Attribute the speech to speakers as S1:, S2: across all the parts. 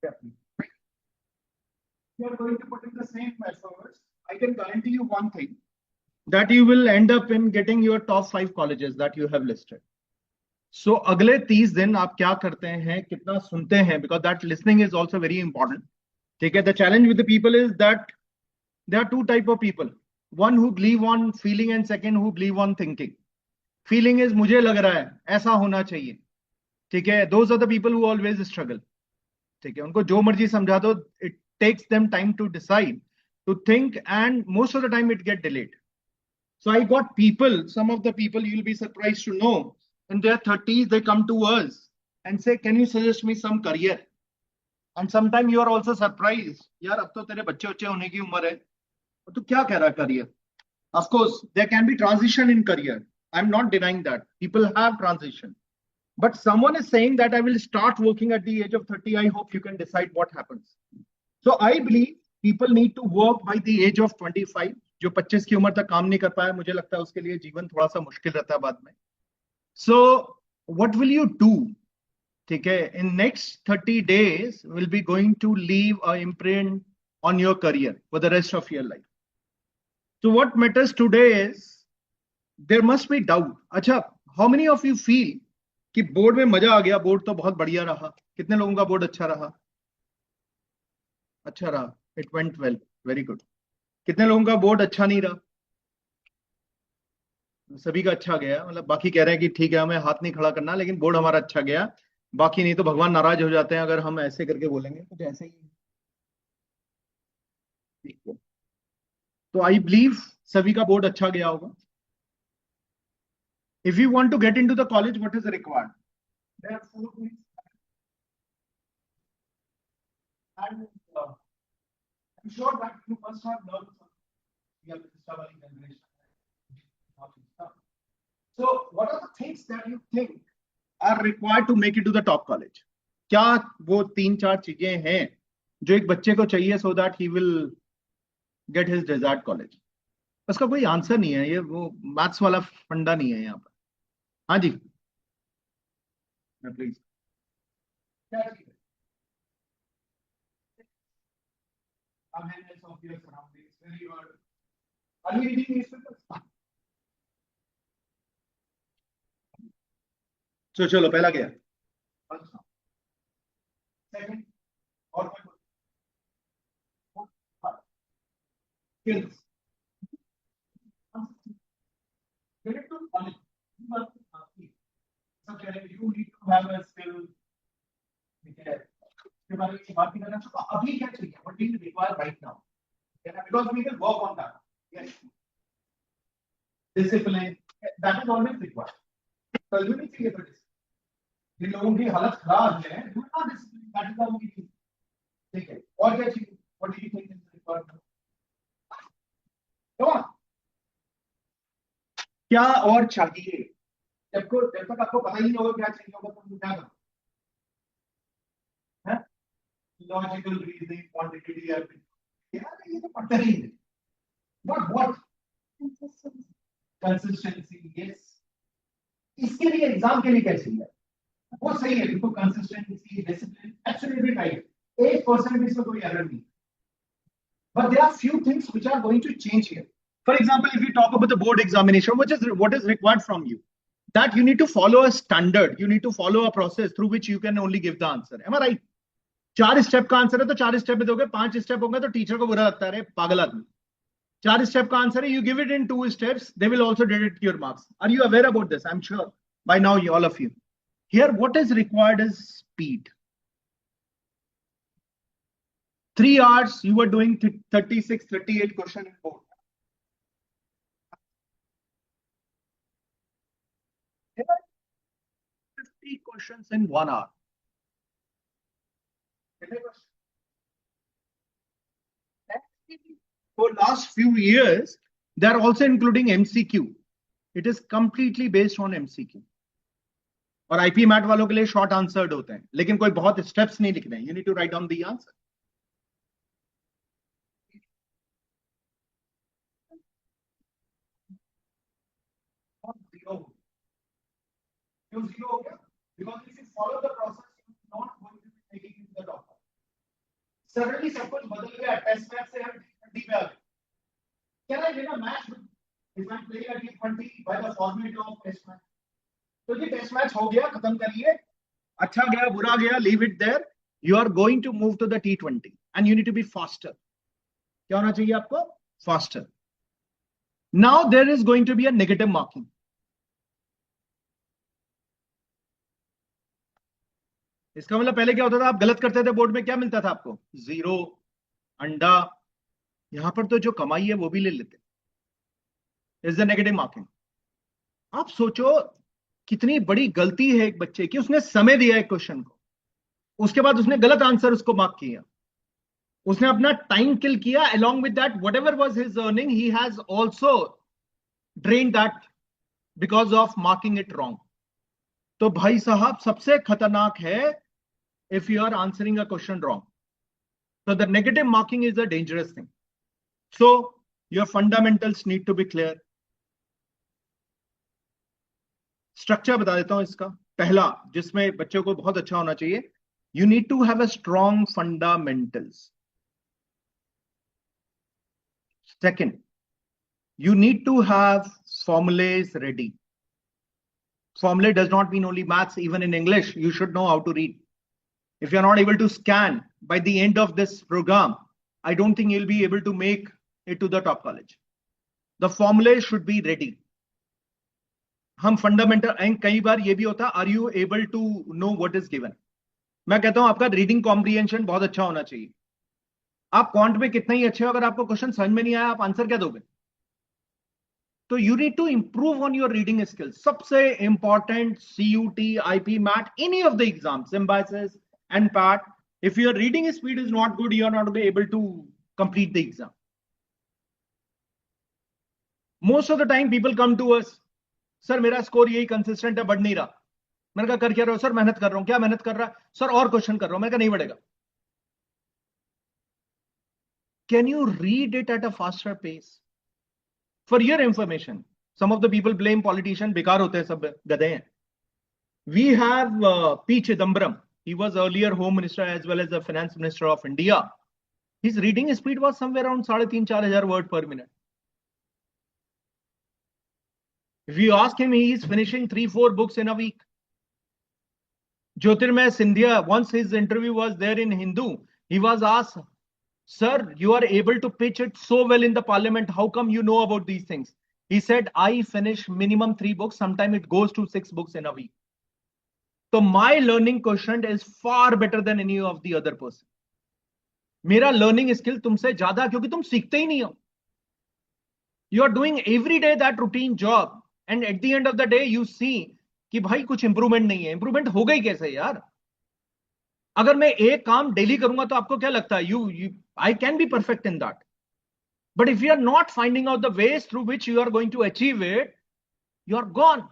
S1: Yeah, please. You are going to put in the same efforts. I can guarantee you one thing, that you will end up in getting your top 5 colleges that you have listed. So अगले 30 दिन आप क्या करते हैं, कितना सुनते हैं, because that listening is also very important. ठीक है, the challenge with the people is that there are two type of people. One who believe on feeling and second who believe on thinking. Feeling is मुझे लग रहा है ऐसा होना चाहिए. ठीक है, those are the people who always struggle. ठीक है, उनको जो मर्जी समझा दो, it takes them time to decide, to think, and most of the time it get delayed. So I got people, some of the people you'll be surprised to know, in their 30s they come to us and say, can you suggest me some career? And sometimes you are also surprised, यार अब तो तेरे बच्चे बच्चे होने की उम्र है, तो क्या कह रहा है career? Of course, there can be transition in career. I'm not denying that. People have transition. But someone is saying that I will start working at the age of 30. I hope you can decide what happens. So I believe people need to work by the age of 25. जो 25 की उम्र तक काम नहीं कर पाया, मुझे लगता है उसके लिए जीवन थोड़ा सा मुश्किल रहता है बाद में. So what will you do? ठीक है, in next 30 days will be going to leave a imprint on your career for the rest of your life. So what matters today is there must be doubt. अच्छा, how many of you feel कि board में मजा आ गया, board तो बहुत बढ़िया रहा? कितने लोगों का बोर्ड अच्छा रहा? अच्छा रहा, it went well, very good. कितने लोगों का बोर्ड अच्छा नहीं रहा? सभी का अच्छा गया, मतलब बाकी कह रहे हैं कि ठीक है हमें हाथ नहीं खड़ा करना, लेकिन बोर्ड हमारा अच्छा गया. बाकी नहीं तो भगवान नाराज हो जाते हैं अगर हम ऐसे करके बोलेंगे, कुछ ऐसे ही. ठीक है, तो आई बिलीव सभी का बोर्ड अच्छा गया होगा. If you want to get into the college, what is required? There are 4 things. And I'm sure that you must have learned something. We are the stubborn generation. So, what are the things that you think are required to make it to the top college? क्या वो 3-4 चीजें हैं जो एक बच्चे को चाहिए so that he will get his desired college? उसका कोई आंसर नहीं है, ये वो मैथ्स वाला फंडा नहीं है यहाँ पर. हाँ जी, प्लीज. क्या चीज है? Awareness of your surroundings. Very good. Are you reading newspapers? So चलो पहला क्या? Second, और skills. Get it to knowledge. You need to have a skill. ठीक है, इसके बारे में बात करना चाहता हूँ. अभी क्या चाहिए? What do you require right now? Because we will work on that. Yes. Discipline. That is always required. कल भी नहीं चाहिए तो discipline. जिन लोगों की हालत खराब है, do not discipline. That is the only thing. ठीक है, और क्या चाहिए? What do you think is required? Come on. क्या और चाहिए? जब तक आपको पता ही नहीं होगा क्या चाहिए होगा, तो क्या करो? Logical reasoning, quantitative everything. यार ये तो पता ही नहीं. What? Consistency. Yes. इसके लिए एग्जाम के लिए क्या चाहिए? वो सही है, बिल्कुल कंसिस्टेंसी, डिसिप्लिन, एब्सोल्युटली राइट. 8% इसमें कोई एरर नहीं. But there are few things which are going to change here. For example, if you talk about the board examination, what is required from you, that you need to follow a standard, you need to follow a process through which you can only give the answer. Am I right? 4 step का answer है तो 4 step में दोगे. 5 step होगा तो teacher को बुरा लगता है, पागल आदमी. 4 स्टेप का आंसर है, you give it in 2 steps, they will also deduct your marks. Are you aware about this? I'm sure by now all of you. Here what is required is speed. 3 hours you were doing 36, 38 question in board. There are 50 questions in 1 hour. For last few years, they are also including MCQ. It is completely based on MCQ. और IP mat वालों के लिए short answered होते हैं, लेकिन कोई बहुत steps नहीं लिखने हैं. You need to write down the answer. Zero हो गया, because if you follow the process, you are not going to be taking it to the doctor. Suddenly सब कुछ बदल गया, टेस्ट मैच से हम T20 पे आ गए. Can I win a match if I'm playing a T20 by the format of test match? तो ये टेस्ट मैच हो गया, खत्म करिए. अच्छा गया, बुरा गया, leave it there. You are going to move to the T20 and you need to be faster. क्या होना चाहिए आपको? Faster. Now there is going to be a negative marking. इसका मतलब पहले क्या होता था, आप गलत करते थे बोर्ड में, क्या मिलता था आपको? 0, अंडा. यहां पर तो जो कमाई है वो भी ले लेते. Is the negative marking. आप सोचो कितनी बड़ी गलती है एक बच्चे की. उसने समय दिया एक क्वेश्चन को, उसके बाद उसने गलत आंसर उसको मार्क किया. उसने अपना टाइम किल किया. along with that whatever was his earning he has also drained that because of marking it wrong. तो भाई साहब सबसे खतरनाक है if you are answering a question wrong. So the negative marking is a dangerous thing. So your fundamentals need to be clear. Structure बता देता हूं इसका. पहला जिसमें बच्चों को बहुत अच्छा होना चाहिए, you need to have a strong fundamentals. Second, you need to have formulas ready. Formula does not mean only maths. Even in English, you should know how to read. If you're not able to scan by the end of this program, I don't think you'll be able to make it to the top college. The formula should be ready. हम fundamental and कई बार ये भी होता, are you able to know what is given. मैं कहता हूं आपका रीडिंग कॉम्प्रिहेंशन बहुत अच्छा होना चाहिए. आप क्वांट में कितना ही अच्छे हो, अगर आपको क्वेश्चन समझ में नहीं आया, आप आंसर क्या दोगे? तो you need to improve on your reading skills. सबसे important CUT, IP, MAT, any of the exam, Symbiosis and PAT, if your reading speed is not good, you are not able to complete the exam. Most of the time people come to us, sir मेरा score यही consistent है, बढ़ नहीं रहा. मैंने कहा कर क्या रहे हो? सर मेहनत कर रहा हूं. क्या मेहनत कर रहा है? सर और क्वेश्चन कर रहा हूं. मैंने कहा नहीं बढ़ेगा. Can you read it at a faster pace? For your information, some of the people blame politician, बेकार होते हैं, सब गधे हैं. We have P. Chidambaram. He was earlier Home Minister as well as the Finance Minister of India. His reading speed was somewhere around 3,500-4,000 words per minute. If you ask him, he is finishing 3-4 books in a week. Jyotirmay Scindia, once his interview was there in Hindu, he was asked, sir, you are able to pitch it so well in the parliament. How come you know about these things? He said, I finish minimum 3 books. Sometimes it goes to 6 books in a week. So my learning quotient is far better than any of the other person. मेरा learning skill तुमसे ज्यादा, क्योंकि तुम सीखते ही नहीं हो. You are doing every day that routine job, and at the end of the day you see कि भाई कुछ इंप्रूवमेंट नहीं है. इंप्रूवमेंट हो गई कैसे यार? अगर मैं एक काम डेली करूंगा तो आपको क्या लगता है? I can be perfect in that. But if you are not finding out the ways through which you are going to achieve it, you are gone.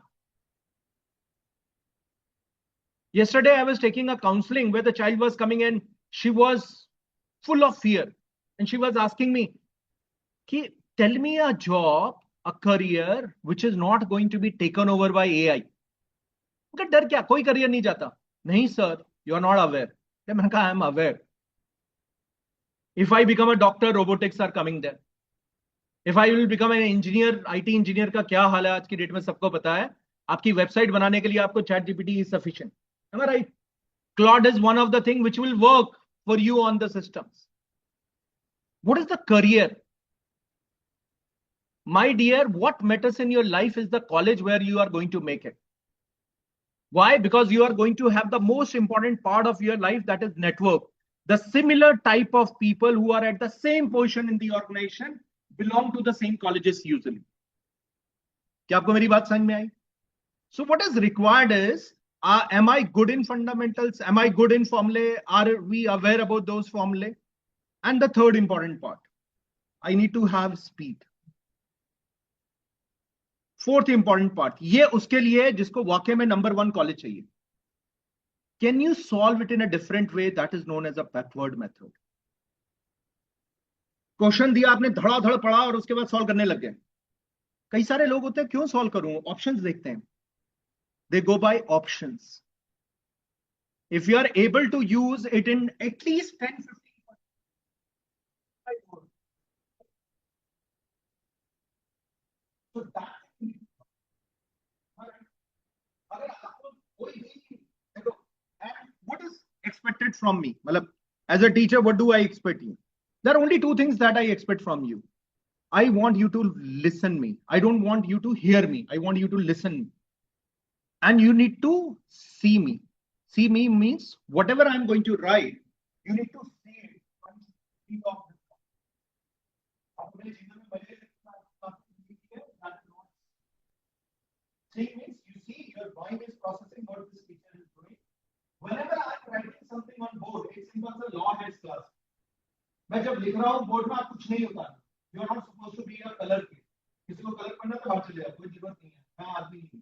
S1: Yesterday, I was taking a counseling where the child was coming in. She was full of fear. And she was asking me, tell me a job, a career, which is not going to be taken over by AI. डर क्या? कोई career नहीं जाता. नहीं sir, you are not aware. मैंने कहा, I am aware. If I become a doctor, robotics are coming there. If I will become an engineer, IT engineer का क्या हाल है आज की डेट में सबको पता है. आपकी वेबसाइट बनाने के लिए आपको ChatGPT is sufficient. Am I right? Claude is one of the things which will work for you on the systems. What is the career? My dear, what matters in your life is the college where you are going to make it. Why? Because you are going to have the most important part of your life, that is network. The similar type of people who are at the same position in the organization belong to the same colleges usually. क्या आपको मेरी बात समझ में आई? So what is required is, am I good in fundamentals? Am I good in formulae? Are we aware about those formulae? And the third important part, I need to have speed. Fourth important part, ये उसके लिए है जिसको वाकई में number 1 college चाहिए. Can you solve it in a different way? That is known as a backward method. Question दिया आपने, धड़ाधड़ पढ़ा और उसके बाद सॉल्व करने लग गए. कई सारे लोग होते हैं, क्यों सॉल्व करूं? ऑप्शंस देखते हैं. They go by options. If you are able to use it in at least 10-15 So that अगर आपको कोई भी देखो, and what is expected from me, मतलब as a teacher what do I expect you? There are only two things that I expect from you. I want you to listen me. I don't want you to hear me. I want you to listen me. And you need to see me. See me means whatever I'm going to write, you need to see it. Think of this. See means you see your mind is processing what this teacher is doing. Whenever I'm writing something on board, it's in the law heads class. मैं जब लिख रहा हूँ board में आप कुछ नहीं होता, you are not suppose to be a colour kid, किसी को कलर करना तो बाहर चले जाओ, कोई जरूरत नहीं है, मैं आदमी नहीं.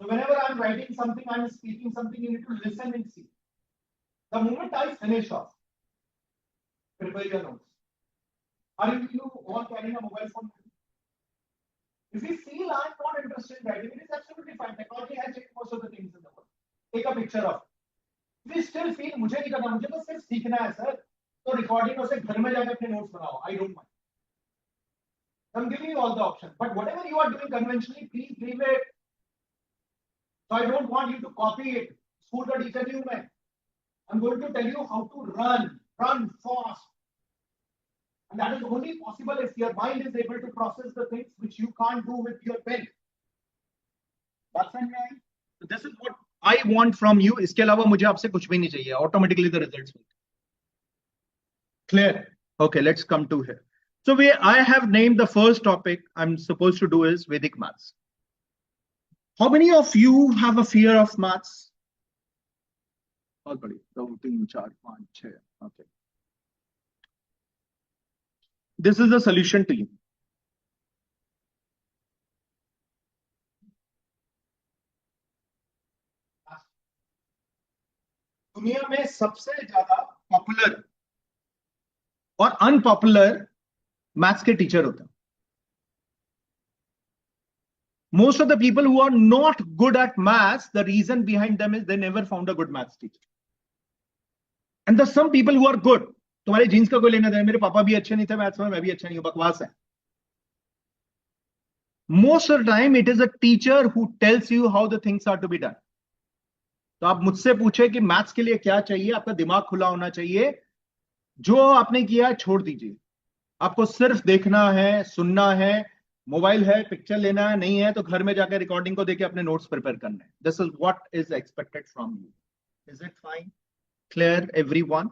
S1: So whenever I'm writing something, I'm speaking something, you need to listen and see. The moment I finish off, prepare your notes. Are you all carrying a mobile phone? If you feel I'm not interested in writing, it is absolutely fine. Technology has changed most of the things in the world. Take a picture of it. If you still feel मुझे नहीं करना, मुझे बस सिर्फ सीखना है sir, तो recording से घर में जाकर अपने नोट्स बनाओ. I don't mind. I'm giving you all the options. But whatever you are doing conventionally, please leave it. So I don't want you to copy it. School का teacher नहीं हूँ मैं. I'm going to tell you how to run fast. And that is only possible if your mind is able to process the things which you can't do with your pen. That's right. So this is what I want from you. इसके अलावा मुझे आपसे कुछ भी नहीं चाहिए. Automatically the results will. Clear? Okay, let's come to here. So I have named the first topic I'm supposed to do is Vedic maths. How many of you have a fear of maths? बहुत बड़ी. 2, 3, 4, 5, 6. Okay. This is the solution to you. दुनिया में सबसे ज्यादा popular और unpopular maths के teacher होते हैं. Most of the people who are not good at maths, the reason behind them is they never found a good maths teacher. And there's some people who are good. तुम्हारे jeans का कोई लेना देना, मेरे पापा भी अच्छे नहीं थे मैथ्स में, मैं भी अच्छा नहीं हूं, बकवास है. Most of the time it is a teacher who tells you how the things are to be done. तो आप मुझसे पूछे कि मैथ्स के लिए क्या चाहिए, आपका दिमाग खुला होना चाहिए. जो आपने किया छोड़ दीजिए. आपको सिर्फ देखना है, सुनना है, मोबाइल है, पिक्चर लेना है, नहीं है तो घर में जाकर रिकॉर्डिंग को देके अपने नोट्स प्रिपेयर करना है. This is what is expected from you. Is it fine? Clear everyone?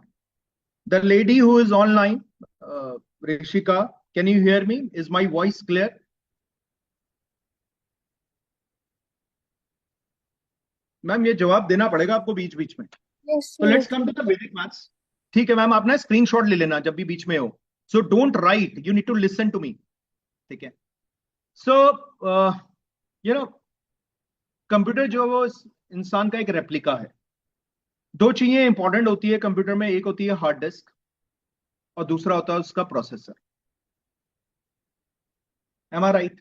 S1: The lady who is online, Rishika, can you hear me? Is my voice clear? Ma'am ये जवाब देना पड़ेगा आपको बीच बीच में. So let's come to the Vedic maths. ठीक है ma'am, आप ना स्क्रीनशॉट ले लेना जब भी बीच में हो. So don't write, you need to listen to me. ठीक है. So you know, कंप्यूटर जो वो इंसान का एक रेप्लिका है. दो चीजें इंपॉर्टेंट होती है कंप्यूटर में. एक होती है हार्ड डिस्क और दूसरा होता है उसका processor. Am I right?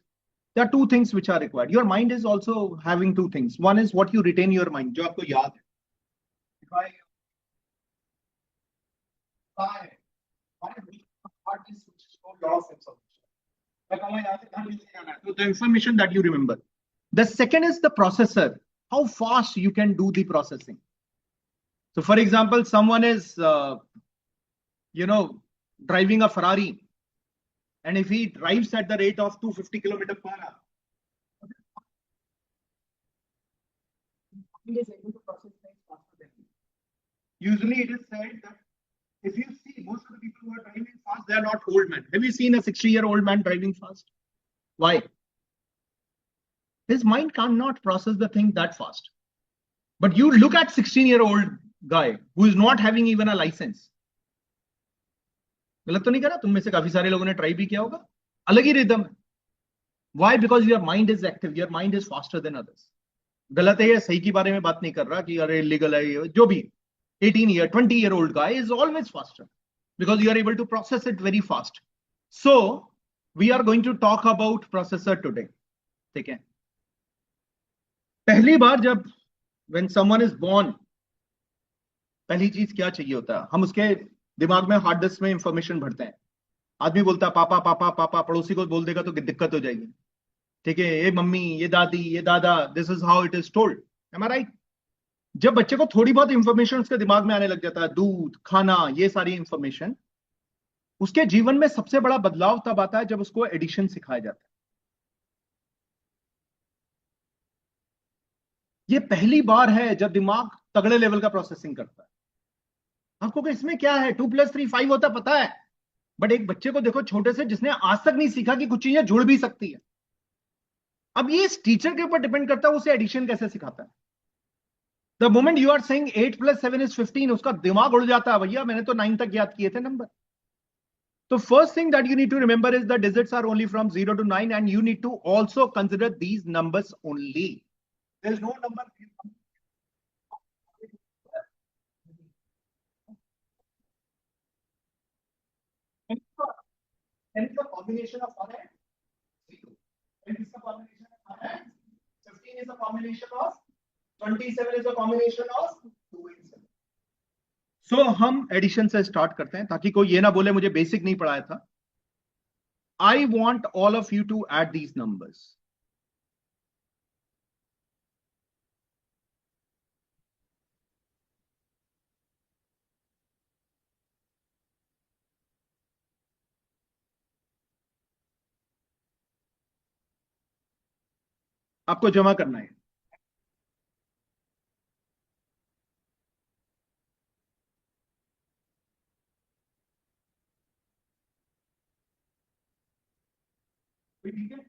S1: There are two things which are required. Your mind is also having two things. One is what you retain your mind, जो आपको याद है. If I hard disk which is no loss information. So the information that you remember. The second is the processor. How fast you can do the processing. So for example, someone is, driving a Ferrari. And if he drives at the rate of 250 km per hour, he is able to process things faster than you. Usually it is said that if you see most of the people who are driving fast, they are not old men. Have you seen a 60-year-old man driving fast? Why? His mind cannot process the thing that fast. But you look at 16-year-old guy who is not having even a license. गलत तो नहीं करा? तुम में से काफी सारे लोगों ने ट्राई भी किया होगा. अलग ही रिदम है. Why? Because your mind is active. Your mind is faster than others. गलत है या सही के बारे में बात नहीं कर रहा कि अरे इलीगल है, जो भी 18-year, 20-year-old guy is always faster because you are able to process it very fast. So we are going to talk about processor today. ठीक है. पहली बार जब when someone is born, पहली चीज क्या चाहिए होता है? हम उसके दिमाग में हार्ड डिस्क में इंफॉर्मेशन भरते हैं. आदमी बोलता है पापा पापा पापा, पड़ोसी को बोल देगा तो दिक्कत हो जाएगी. ठीक है, ये मम्मी, ये दादी, ये दादा, this is how it is told. Am I right? जब बच्चे को थोड़ी बहुत इंफॉर्मेशन उसके दिमाग में आने लग जाता है, दूध, खाना, ये सारी इंफॉर्मेशन, उसके जीवन में सबसे बड़ा बदलाव तब आता है जब उसको एडिशन सिखाया जाता है। ये पहली बार है जब दिमाग तगड़े लेवल का प्रोसेसिंग करता है। आपको कि इसमें क्या है, 2+3 5 होता है, पता है। बट एक बच्चे को देखो छोटे से, जिसने आज तक नहीं सीखा कि कुछ चीजें जुड़ भी सकती है। अब ये इस टीचर के ऊपर डिपेंड करता है उसे एडिशन कैसे सिखाता है। The moment you are saying 8+7 = 15, उसका दिमाग उड़ जाता है, भैया मैंने तो 9 तक याद किए थे नंबर। तो first thing that you need to remember is the digits are only from 0 to 9, and you need to also consider these numbers only. There is no number. 10 is a combination of 1 and 0. 10 is a combination of 1 and 15 is a combination of 27 is a combination of 2 and 7. So हम addition से start करते हैं ताकि कोई ये ना बोले मुझे बेसिक नहीं पढ़ाया था। I want all of you to add these numbers. आपको जमा करना है। ठीक है,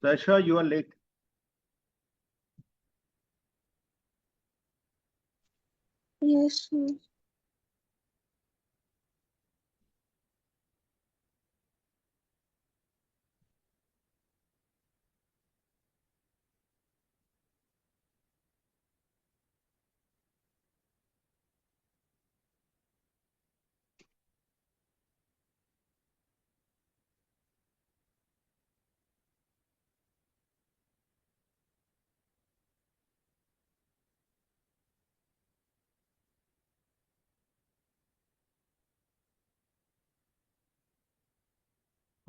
S1: Tasha, you are late.
S2: Yes, sir.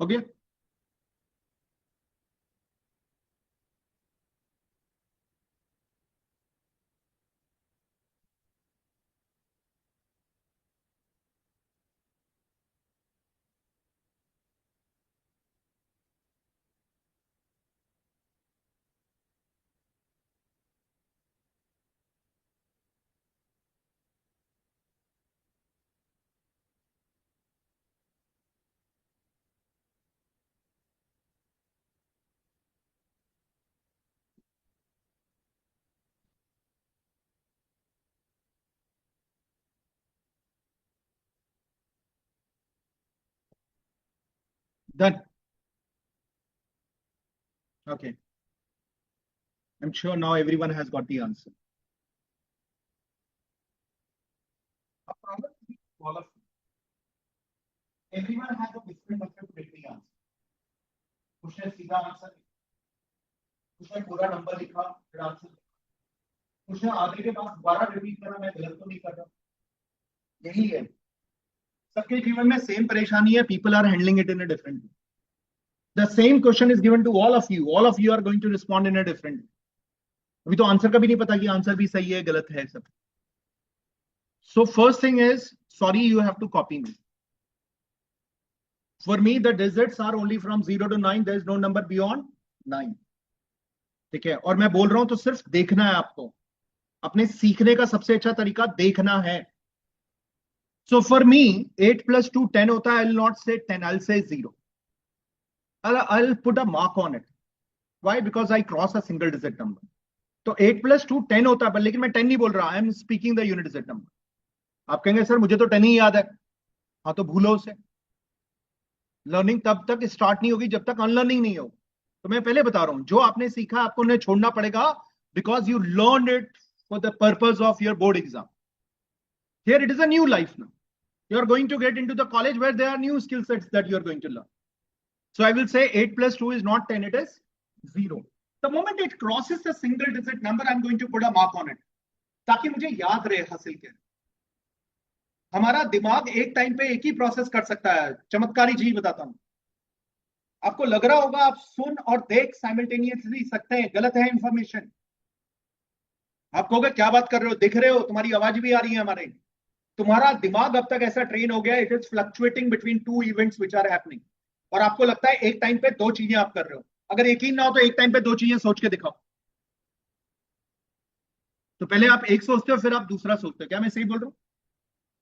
S1: Okay. Done. Okay. I'm sure now everyone has got the answer. A problem is all of you. Everyone has a different method to get the answer. उसने सीधा answer, उसने पूरा number लिखा, फिर answer, उसने आगे के पास दोबारा रिपीट करा, मैं गलत तो नहीं कर रहा। यही है सबके जीवन में सेम परेशानी है, people are handling it in a different way. The same question is given to all of you are going to respond in a different way. अभी तो आंसर का भी नहीं पता कि आंसर भी सही है गलत है सब। So first thing is, sorry, you have to copy me. For me, the digits are only from 0 to 9. There is no number beyond 9. ठीक है, और मैं बोल रहा हूं तो सिर्फ देखना है आपको, अपने सीखने का सबसे अच्छा तरीका देखना है. So for me, 8 plus 2, 10 होता है. I'll not say 10, I'll say 0. I'll put a mark on it. Why? Because I cross a single digit number. तो 8 plus 2, 10 होता है, पर लेकिन मैं 10 नहीं बोल रहा. I am speaking the unit digit number. आप कहेंगे सर मुझे तो 10 ही याद है. हाँ तो भूलो उसे. लर्निंग तब तक स्टार्ट नहीं होगी जब तक अनलर्निंग नहीं हो. तो मैं पहले बता रहा हूं, जो आपने सीखा आपको उन्हें छोड़ना पड़ेगा, because you learn it for the purpose of your board exam. Here it is a new life now. You are going to get into the college where there are new skill sets that you are going to learn. So I will say 8 plus 2 is not 10, it is 0. The moment it crosses the single digit number, I'm going to put a mark on it. ताकि मुझे याद रहे हासिल के. हमारा दिमाग एक time पे एक ही प्रोसेस कर सकता है. चमत्कारी चीज बताता हूं. आपको लग रहा होगा आप सुन और देख साइमल्टेनियसली सकते हैं, गलत है इंफॉर्मेशन. आप कहोगे क्या बात कर रहे हो, दिख रहे हो, तुम्हारी आवाज भी आ रही है हमारे. तुम्हारा दिमाग अब तक ऐसा ट्रेन हो गया, it is fluctuating between two events which are happening. और आपको लगता है एक टाइम पे दो चीजें आप कर रहे हो. अगर यकीन ना हो तो एक टाइम पे दो चीजें सोच के दिखाओ. तो पहले आप एक सोचते हो फिर आप दूसरा सोचते हो. क्या मैं सही बोल रहा हूं?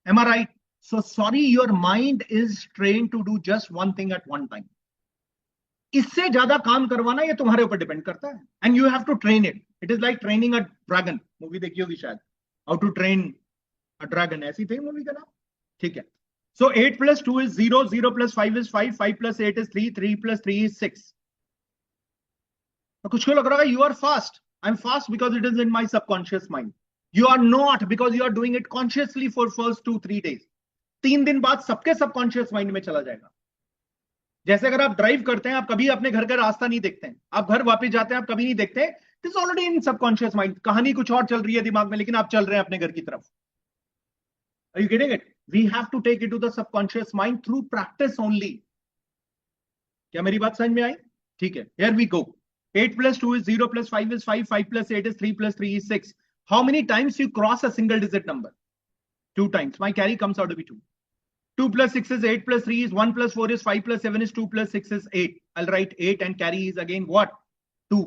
S1: Am I right? So sorry, your mind is train to do just one thing at one time. इससे ज्यादा काम करवाना ये तुम्हारे ऊपर डिपेंड करता है. And you have to train it. It is like training a dragon. Movie देखी होगी शायद, how to train a dragon. ऐसी थी मूवी का नाम. ठीक है. So 8 plus 2 is 0, 0 plus 5 is 5, 5 plus 8 is 3, 3 plus 3 is 6. तो कुछ को लग रहा है you are fast. I'm fast because it is in my subconscious mind. You are not, because you are doing it consciously for first 2-3 days. 3 दिन बाद सबके subconscious mind में चला जाएगा. जैसे अगर आप ड्राइव करते हैं, आप कभी अपने घर का रास्ता नहीं देखते हैं, आप घर वापस जाते हैं, आप कभी नहीं देखते. This already in subconscious mind. कहानी कुछ और चल रही है दिमाग में, लेकिन आप चल रहे हैं अपने घर की तरफ. Are you getting it? We have to take it to the subconscious mind through practice only. क्या मेरी बात समझ में आई? ठीक है. Here we go. 8 plus 2 is 0 plus 5 is 5, 5 plus 8 is 3 plus 3 is 6. How many times you cross a single digit number? 2 times. My carry comes out to be 2. 2 plus 6 is 8 plus 3 is 1 plus 4 is 5 plus 7 is 2 plus 6 is 8. I'll write 8 and carry is again what? 2.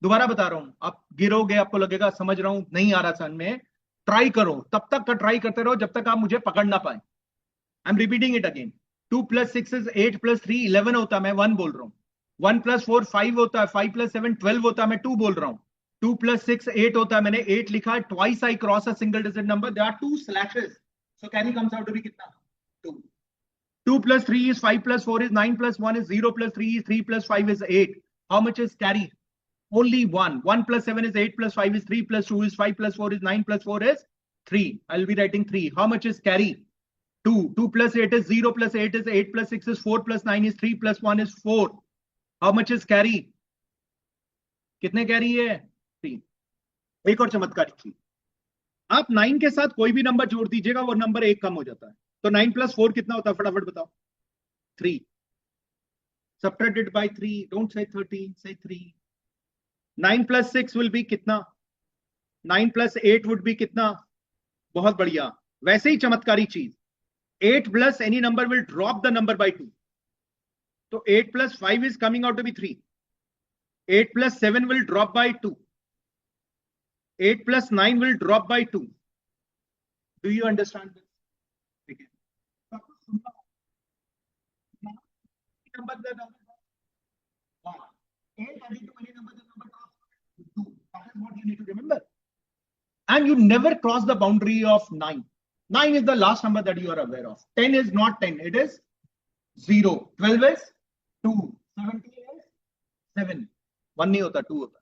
S1: दोबारा बता रहा हूं, आप गिरोगे, आपको लगेगा समझ रहा हूं, नहीं आ रहा समझ में. ट्राई करो, तब तक का ट्राई करते रहो जब तक आप मुझे पकड़ ना पाए. I am repeating it again. 2 plus 6 is 8 plus 3 11 होता है, मैं 1 बोल रहा हूं. 1 plus 4 5 होता है, 5 plus 7 12 होता है, मैं 2 बोल रहा हूं. 2 plus 6 8 होता है, मैंने 8 लिखा है. Twice I cross a single digit number. There are 2 slashes. So carry comes out to be कितना? 2. 2 plus 3 is 5 plus 4 is 9 plus 1 is 0 plus 3 is 3 plus 5 is 8. How much is carry? Only 1. 1 plus 7 is 8 plus 5 is 3 plus 2 is 5 plus 4 is 9 plus 4 is 3. I'll be writing 3. How much is carry? 2. 2 plus 8 is 0 plus 8 is 8 plus 6 is 4 plus 9 is 3 plus 1 is 4. How much is carry? कितने carry है? 3. एक और चमत्कारी चीज, आप 9 के साथ कोई भी नंबर जोड़ दीजिएगा, वो नंबर एक कम हो जाता है. तो 9 plus 4 कितना होता है? फटाफट बताओ. 3. Subtracted by 3. Don't say 13, say 3. 9 plus 6 will be कितना? 9 plus 8 would be कितना? बहुत बढ़िया. वैसे ही चमत्कारी चीज, 8 plus any number will drop the number by 2. So 8 plus 5 is coming out to be 3. 8 plus 7 will drop by 2. 8 plus 9 will drop by 2. Do you understand this? Okay. Number the number 1. 8 added to any number, the number drops 2. That is what you need to remember. And you never cross the boundary of 9. 9 is the last number that you are aware of. 10 is not 10, it is 0. 12 is 2. 17 is 7. 1 नहीं होता, 2 होता.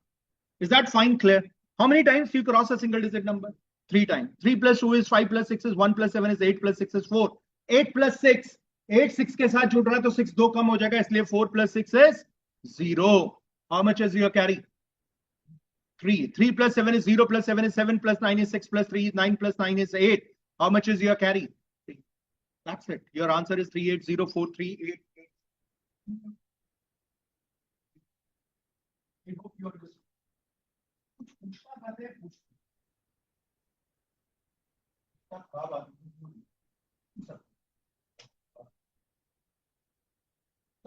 S1: Is that fine, clear? How many times you cross a single digit number? 3 times. 3 plus 2 is 5 plus 6 is 1 plus 7 is 8 plus 6 is 4. 8 plus 6. 8 6 के साथ छूट रहा है तो 6 2 कम हो जाएगा, इसलिए 4 plus 6 is 0. How much is your carry? 3. 3 plus 7 is 0 plus 7 is 7 plus 9 is 6 plus 3 is 9 plus 9 is 8. How much is your carry? 3. That's it. Your answer is 3804388. I hope you understand. कुछ पूछना चाहते हैं, पूछ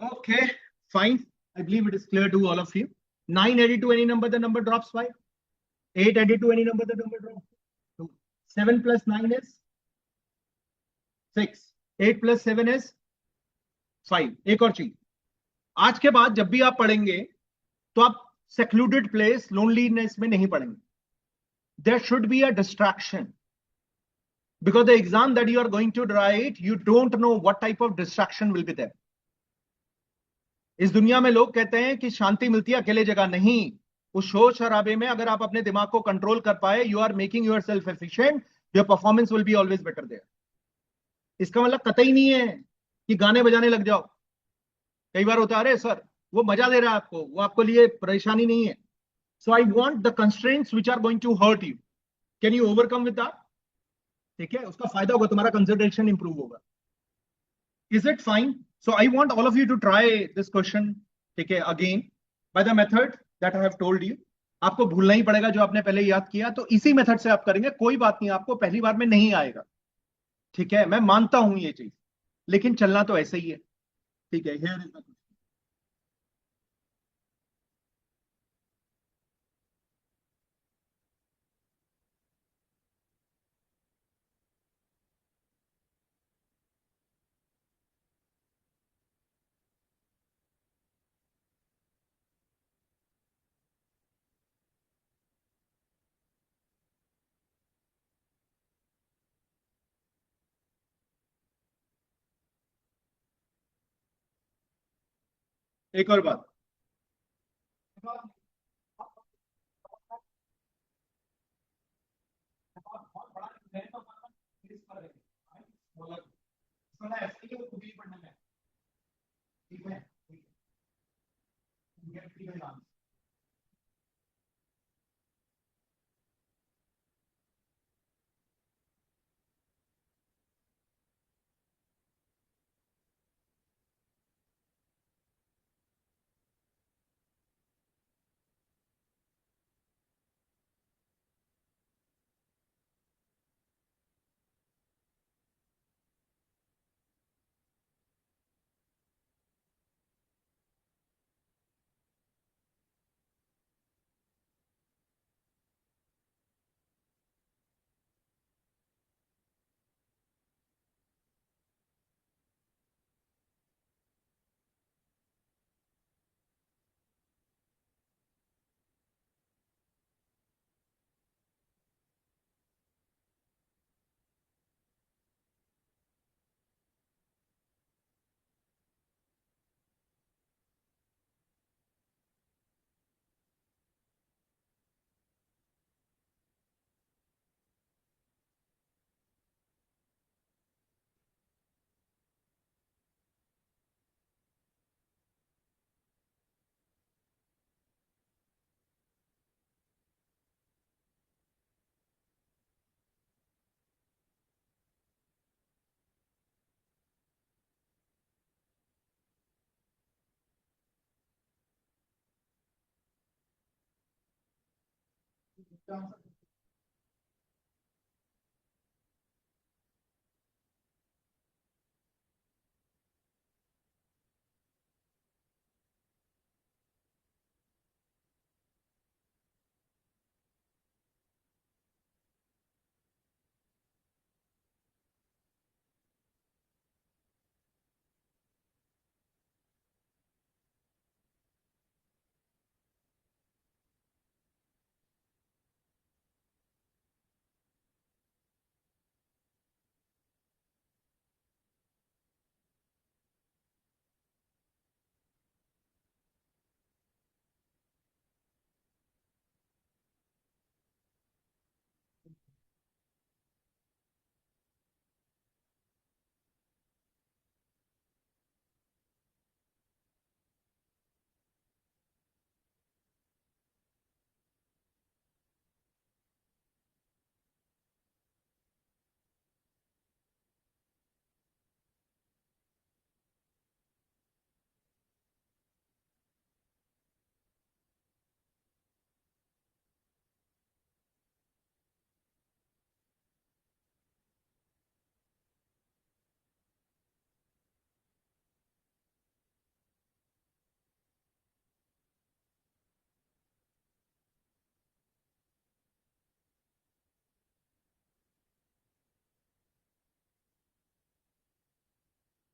S1: Okay, fine. I believe it is clear to all of you. 9 added to any number, the number drops 5. 8 added to any number, the number drops 2. 7 plus 9 is 6. 8 plus 7 is 5. एक और चीज, आज के बाद जब भी आप पढ़ेंगे तो आप secluded place, loneliness में नहीं पढ़ेंगे. There should be a distraction. Because the exam that you are going to write, you don't know what type of distraction will be there. इस दुनिया में लोग कहते हैं कि शांति मिलती है अकेले जगह, नहीं. उस शोर शराबे में अगर आप अपने दिमाग को कंट्रोल कर पाए, you are making yourself efficient, your performance will be always better there. इसका मतलब कतई नहीं है कि गाने बजाने लग जाओ. कई बार होता है अरे सर वो मजा दे रहा है आपको, वो आपको लिए परेशानी नहीं है. So I want the constraints which are going to hurt you, can you overcome with that? ठीक है, उसका फायदा होगा, तुम्हारा कंसंट्रेशन इंप्रूव होगा. Is it fine? So I want all of you to try this question, ठीक है, again by the method that I have told you. आपको भूलना ही पड़ेगा जो आपने पहले याद किया, तो इसी मेथड से आप करेंगे. कोई बात नहीं, आपको पहली बार में नहीं आएगा, ठीक है, मैं मानता हूं ये चीज, लेकिन चलना तो ऐसे ही है. ठीक है, here is the question. एक और बात, बहुत बड़ा है तो इस पर है, इसमें ऐसे ही खुद ही पढ़ने में, ठीक है, ठीक है.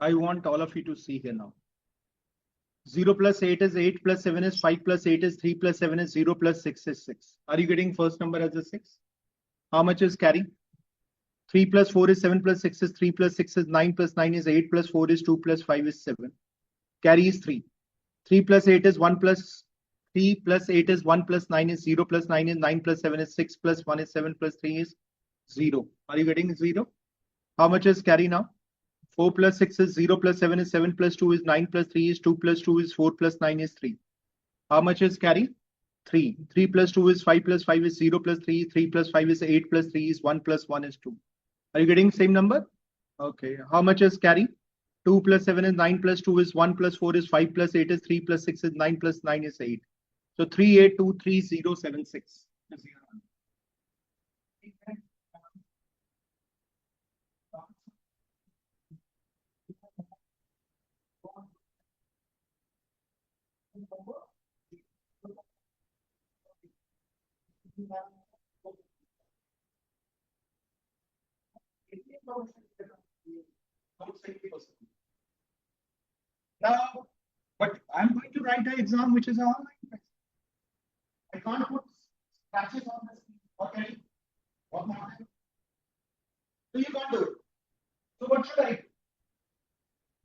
S1: I want all of you to see here now. 0 plus 8 is 8 plus 7 is 5 plus 8 is 3 plus 7 is 0 plus 6 is 6. Are you getting first number as a 6? How much is carry? 3 plus 4 is 7 plus 6 is 3 plus 6 is 9 plus 9 is 8 plus 4 is 2 plus 5 is 7. Carry is 3. 3 plus 8 is 1 plus 3 plus 8 is 1 plus 9 is 0 plus 9 is 9 plus 7 is 6 plus 1 is 7 plus 3 is 0. Are you getting 0? How much is carry now? 4 plus 6 is 0 plus 7 is 7 plus 2 is 9 plus 3 is 2 plus 2 is 4 plus 9 is 3. How much is carry? 3. 3 plus 2 is 5 plus 5 is 0 plus 3. 3 plus 5 is 8 plus 3 is 1 plus 1 is 2. Are you getting same number? Okay. How much is carry? 2 plus 7 is 9 plus 2 is 1 plus 4 is 5 plus 8 is 3 plus 6 is 9 plus 9 is 8. So 38230076 is your answer. Now, but I'm going to write an exam which is an online test. I can't put patches on this. What can I? What not? So you can't do it. So what should I do?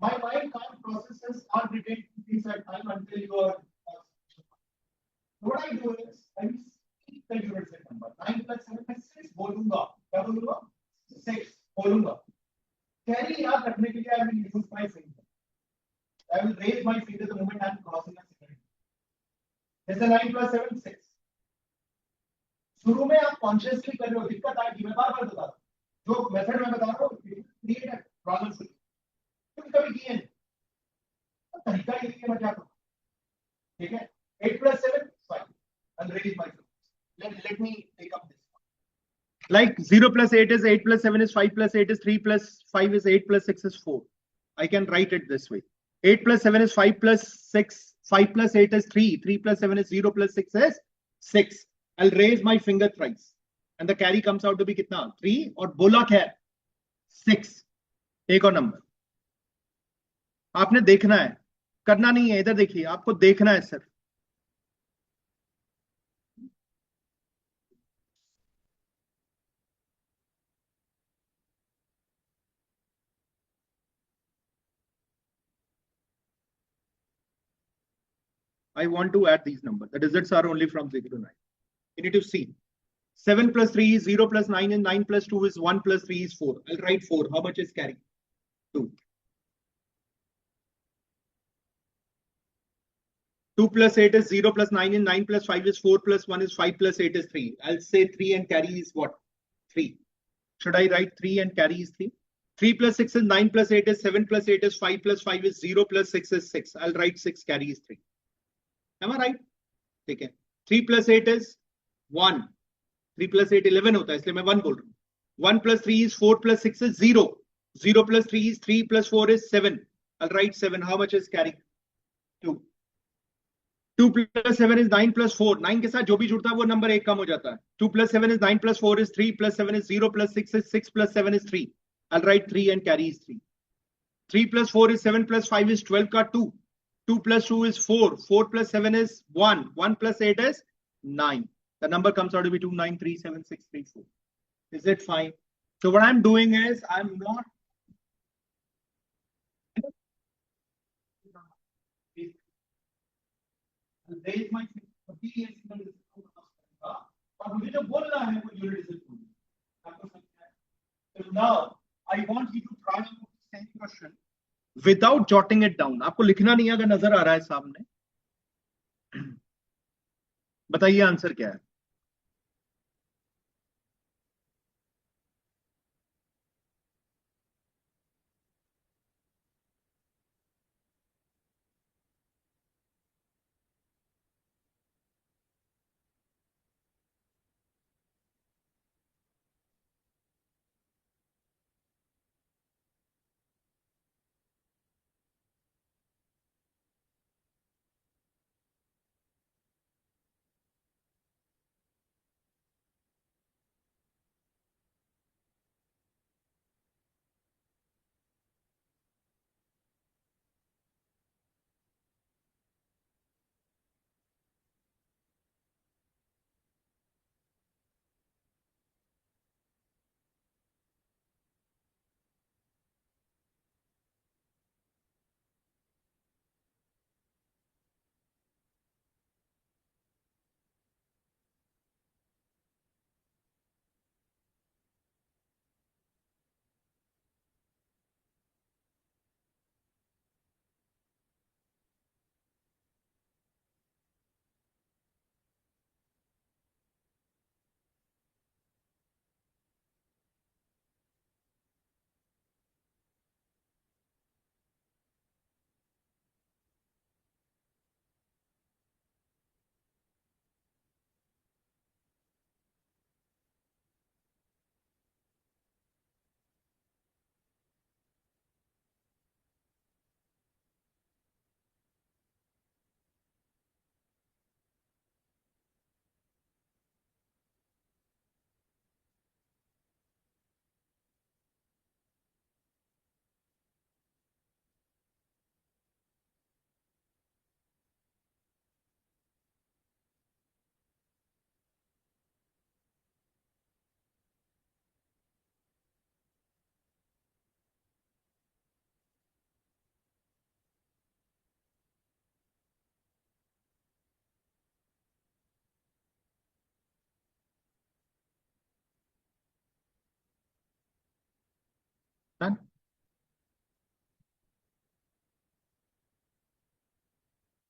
S1: My mind can't process this or retain things at time until you are. So what I do is I will speak the unit set number. 9 plus 7 is 6 बोलूंगा. क्या बोलूंगा? 6 बोलूंगा. Carry याद रखने के लिए I will use my finger. I will raise my finger the moment I am crossing a single. This is 9 plus 7 6. शुरू में आप कॉन्शियसली कर रहे हो दिक्कत आएगी मैं बार बार बता रहा हूँ जो मेथड मैं बता रहा हूँ क्रिएट अ प्रॉब्लम तुम कभी किए नहीं तो तरीका ये है मैं क्या करूँ ठीक है 8 plus 7 5 and raise my let me take up this like 0 plus 8 is 8 plus 7 is 5 plus 8 is 3 plus 5 is 8 plus 6 is 4 I can write it this way 8 plus 7 is 5 plus 6 5 plus 8 is 3 3 plus 7 is 0 plus 6 is 6 I'll raise my finger thrice and the carry comes out to be kitna 3 और बोला क्या 6 एक और number आपने देखना है करना नहीं है इधर देखिए आपको देखना है sir I want to add these numbers the digits are only from 0 to 9 you need to see 7 plus 3 is 0 plus 9 and 9 plus 2 is 1 plus 3 is 4 I'll write 4 how much is carry 2 2 plus 8 is 0 plus 9 and 9 plus 5 is 4 plus 1 is 5 plus 8 is 3. I'll say 3 and carry is what? 3. Should I write 3 and carry is 3? 3 plus 6 is 9 plus 8 is 7 plus 8 is 5 plus 5 is 0 plus 6 is 6. I'll write 6 carry is 3. Am I right? Okay. 3 plus 8 is 1. 3 plus 8 11 होता है इसलिए मैं 1 बोल रहा हूँ 1 plus 3 is 4 plus 6 is 0. 0 plus 3 is 3 plus 4 is 7. I'll write 7. How much is carry? 2. 2 plus 7 is 9 plus 4. 9 के साथ जो भी जुड़ता है वो नंबर एक कम हो जाता है 2 plus 7 is 9 plus 4 is 3 plus 7 is 0 plus 6 is 6 plus 7 is 3. I'll write 3 and carry is 3. 3 plus 4 is 7 plus 5 is 12 का 2. 2 plus 2 is 4. 4 plus 7 is 1. 1 plus 8 is 9. The number comes out to be 2937634. Is it fine? So what I'm doing is I'm not raise my और मुझे जो बोलना है वो unit so now I want you to try to same question without jotting it down आपको लिखना नहीं है अगर नजर आ रहा है सामने बताइए आंसर क्या है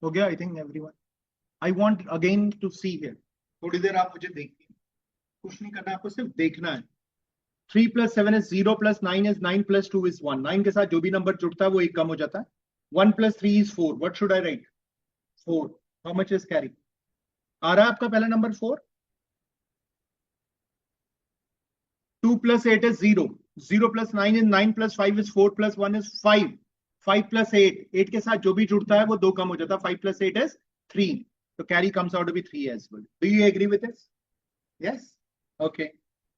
S1: हो गया? I think everyone, I want again to see here, थोड़ी देर आप मुझे देखिए, कुछ नहीं करना, आपको सिर्फ देखना है। 3 + 7 is 0 + 9 is 9 + 2 is 1। 9 के साथ जो भी नंबर जुड़ता है वो एक कम हो जाता है। 1 + 3 is 4। What should I write? 4। How much is carry? आ रहा है आपका पहला number 4। 2 + 8 is 0। 0 + 9 is 9 + 5 is 4 + 1 is 5। 5 + 8, 8 के साथ जो भी जुड़ता है वो 2 कम हो जाता है। 5 + 8 is 3। तो carry comes out to be 3 as well। Do you agree with this? Yes? Okay।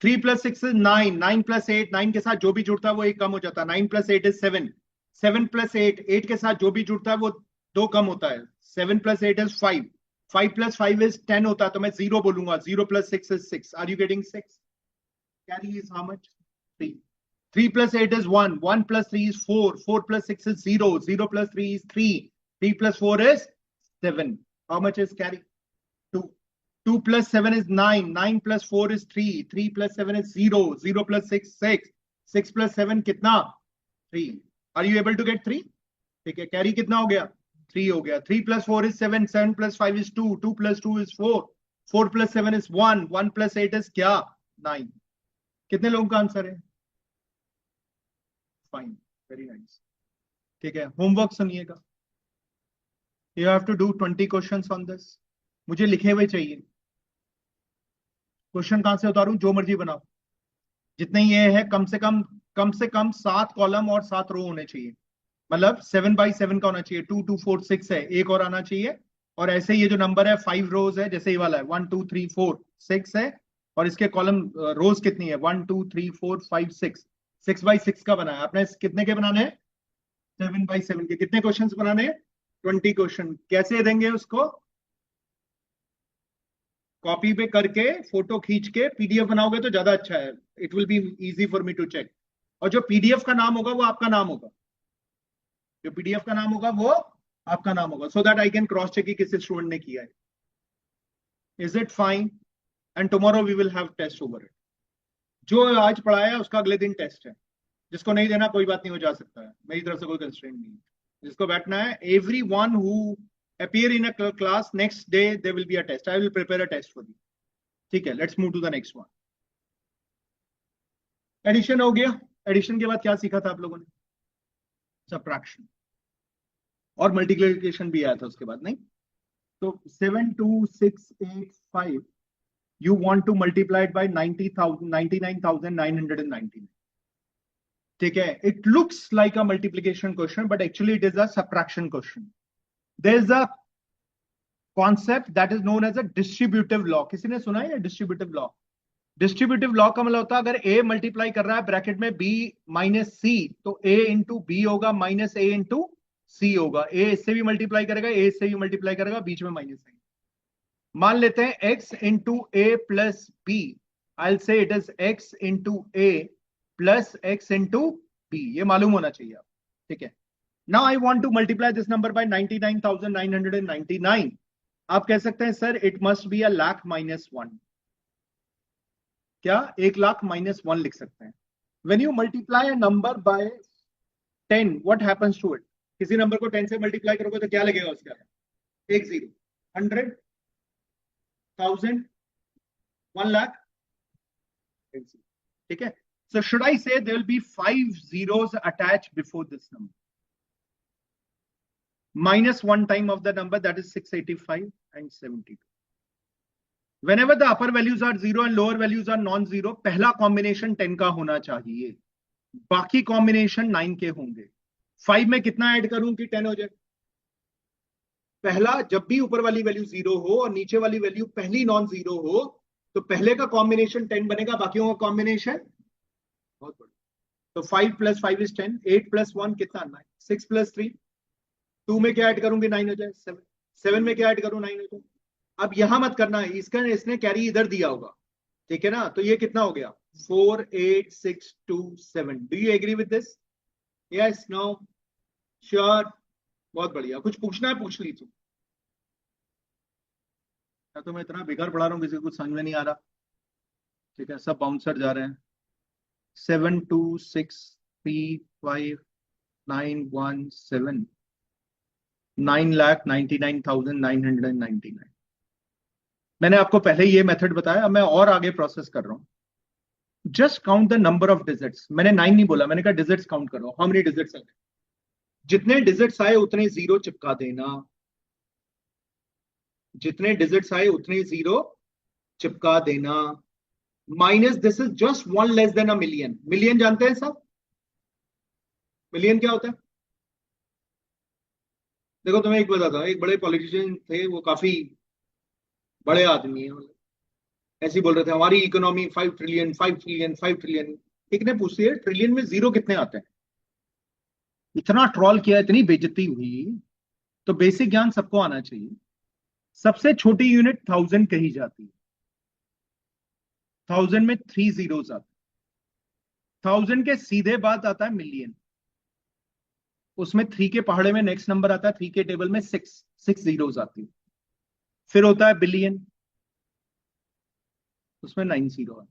S1: 3 + 6 is 9। 9 + 8, 9 के साथ जो भी जुड़ता है वो एक कम हो जाता है। 9 + 8 is 7। 7 + 8, 8 के साथ जो भी जुड़ता है वो 2 कम होता है। 7 + 8 is 5। 5 + 5 is 10 होता है, तो मैं 0 बोलूंगा। 0 + 6 is 6। Are you getting 6? Carry is how much? 3। 3 + 8 is 1। 1 + 3 is 4। 4 + 6 is 0। 0 + 3 is 3। 3 + 4 is 7। How much is carry? 2। 2 + 7 is 9। 9 + 4 is 3। 3 + 7 is 0। 0 + 6 6। 6 + 7 कितना? 3। Are you able to get 3? ठीक है, कैरी कितना हो गया? 3 हो गया। 3 + 4 is 7। 7 + 5 is 2। 2 + 2 is 4। 4 + 7 is 1। 1 + 8 is क्या? 9। कितने लोगों का आंसर है? Fine, very nice. ठीक है, होमवर्क सुनिएगा। You have to do 20 questions on this. मुझे लिखे हुए चाहिए। क्वेश्चन कहां से उतारूं? जो मर्जी बनाओ। जितने ये है कम से कम 7 कॉलम और 7 रो होने चाहिए। मतलब 7 × 7 का होना चाहिए। 2 2 4 6 है, एक और आना चाहिए। और ऐसे ये जो नंबर है 5 रोज है, जैसे ये वाला है 1 2 3 4 6 है। और इसके कॉलम रोज कितनी है? 1 2 3 4 5 6। 6 × 6 का बनाया आपने। कितने के बनाने हैं? 7 × 7 के। कितने क्वेश्चंस बनाने हैं? 20 क्वेश्चन। कैसे देंगे उसको? कॉपी पे करके फोटो खींच के पीडीएफ बनाओगे तो ज्यादा अच्छा है। It will be easy for me to check. और जो पीडीएफ का नाम होगा वो आपका नाम होगा। जो पीडीएफ का नाम होगा वो आपका नाम होगा, so that I can cross check कि किसी स्टूडेंट ने किया है। Is it fine? And tomorrow we will have test over it. जो आज पढ़ाया है उसका अगले दिन टेस्ट है। जिसको नहीं देना कोई बात नहीं, हो जा सकता है, मेरी तरफ से कोई कंस्ट्रेंट नहीं है। जिसको बैठना है, every one who appear in a class, next day there will be a test। I will prepare a test for you। ठीक है, let's move to the next one. Addition हो गया। एडिशन के बाद क्या सीखा था आप लोगों ने? सबट्रैक्शन और मल्टीप्लिकेशन भी आया था उसके बाद, नहीं? तो 7 2 6 8 5 you want to multiply it by 99,999। ठीक है, it looks like a multiplication question but actually it is a subtraction question. There is a concept that is known as a distributive law. किसी ने सुना है डिस्ट्रीब्यूटिव लॉ? डिस्ट्रीब्यूटिव लॉ का मतलब होता है अगर ए मल्टीप्लाई कर रहा है ब्रैकेट में बी माइनस सी, तो ए इंटू बी होगा माइनस ए इंटू सी होगा। ए इससे भी मल्टीप्लाई करेगा, ए इससे भी मल्टीप्लाई करेगा, बीच में माइनस है। मान लेते हैं x into a plus b. I say it is x into a plus x into b. ये मालूम होना चाहिए आप। ठीक है, now I want to multiply this number by 99,999। आप कह सकते हैं sir it must be a lakh minus 1। क्या 1 लाख माइनस 1 लिख सकते हैं? When you multiply a number by 10, what happens to it? किसी नंबर को 10 से मल्टीप्लाई करोगे तो क्या लगेगा उसके आगे? एक जीरो। 100, 1000, 1 लाख। ठीक है, so should I say there will be 5 zeros attached before this number? Minus 1 time of the number, that is 685 and 72। Whenever the upper values are 0 and lower values are non-zero, पहला combination 10 का होना चाहिए, बाकी combination 9 के होंगे। 5 में कितना add करूं कि 10 हो जाए? पहला, जब भी ऊपर वाली वैल्यू 0 हो और नीचे वाली वैल्यू पहली नॉन जीरो हो, तो पहले का कॉम्बिनेशन 10 बनेगा, बाकियों का कॉम्बिनेशन बहुत बड़ा। तो 5 + 5 is 10। 8 + 1 कितना? 9। 6 + 3, 2 में क्या ऐड करूंगी? 9 हो जाए। 7, 7 में क्या ऐड करूं? 9 हो जाए। अब यहां मत करना है, इसका इसने कैरी इधर दिया होगा। ठीक है ना, तो ये कितना हो गया? 4 8 6 2 7। Do you agree with this? Yes, no, sure? बहुत बढ़िया। कुछ पूछना है पूछ लीजिए। तो मैं इतना बेकार पढ़ा रहा हूँ, किसी को कुछ समझ में नहीं आ रहा। ठीक है, सब बाउंसर जा रहे हैं। 7 2 6 3 5 9 1 7। 9,99,999। मैंने आपको पहले ये मेथड बताया, अब मैं और आगे प्रोसेस कर रहा हूं। Just count the number of digits. मैंने 9 नहीं बोला, मैंने कहा डिजिट्स काउंट करो, हाउ मेनी डिजिट्स आए। जितने डिजिट्स आए उतने जीरो चिपका देना, जितने डिजिट्स आए उतने जीरो चिपका देना। Minus this is just one less than a million. Million जानते हैं सब? मिलियन क्या होता है? देखो तुम्हें एक बताता हूँ, एक बड़े पॉलिटिशियन थे, वो काफी बड़े आदमी है, ऐसे ही बोल रहे थे हमारी इकोनॉमी 5 ट्रिलियन 5 ट्रिलियन 5 ट्रिलियन। एक ने पूछ लिया ट्रिलियन में जीरो कितने आते हैं। इतना ट्रोल किया, इतनी बेइज्जती हुई। तो बेसिक ज्ञान सबको आना चाहिए। सबसे छोटी यूनिट 1000 कही जाती है। 1000 में 3 जीरोस आते हैं। 1000 के सीधे बाद आता है मिलियन। उसमें 3 के पहाड़े में नेक्स्ट नंबर आता है, 3 के टेबल में 6 जीरोस आती है। फिर होता है बिलियन, उसमें 9 जीरो है।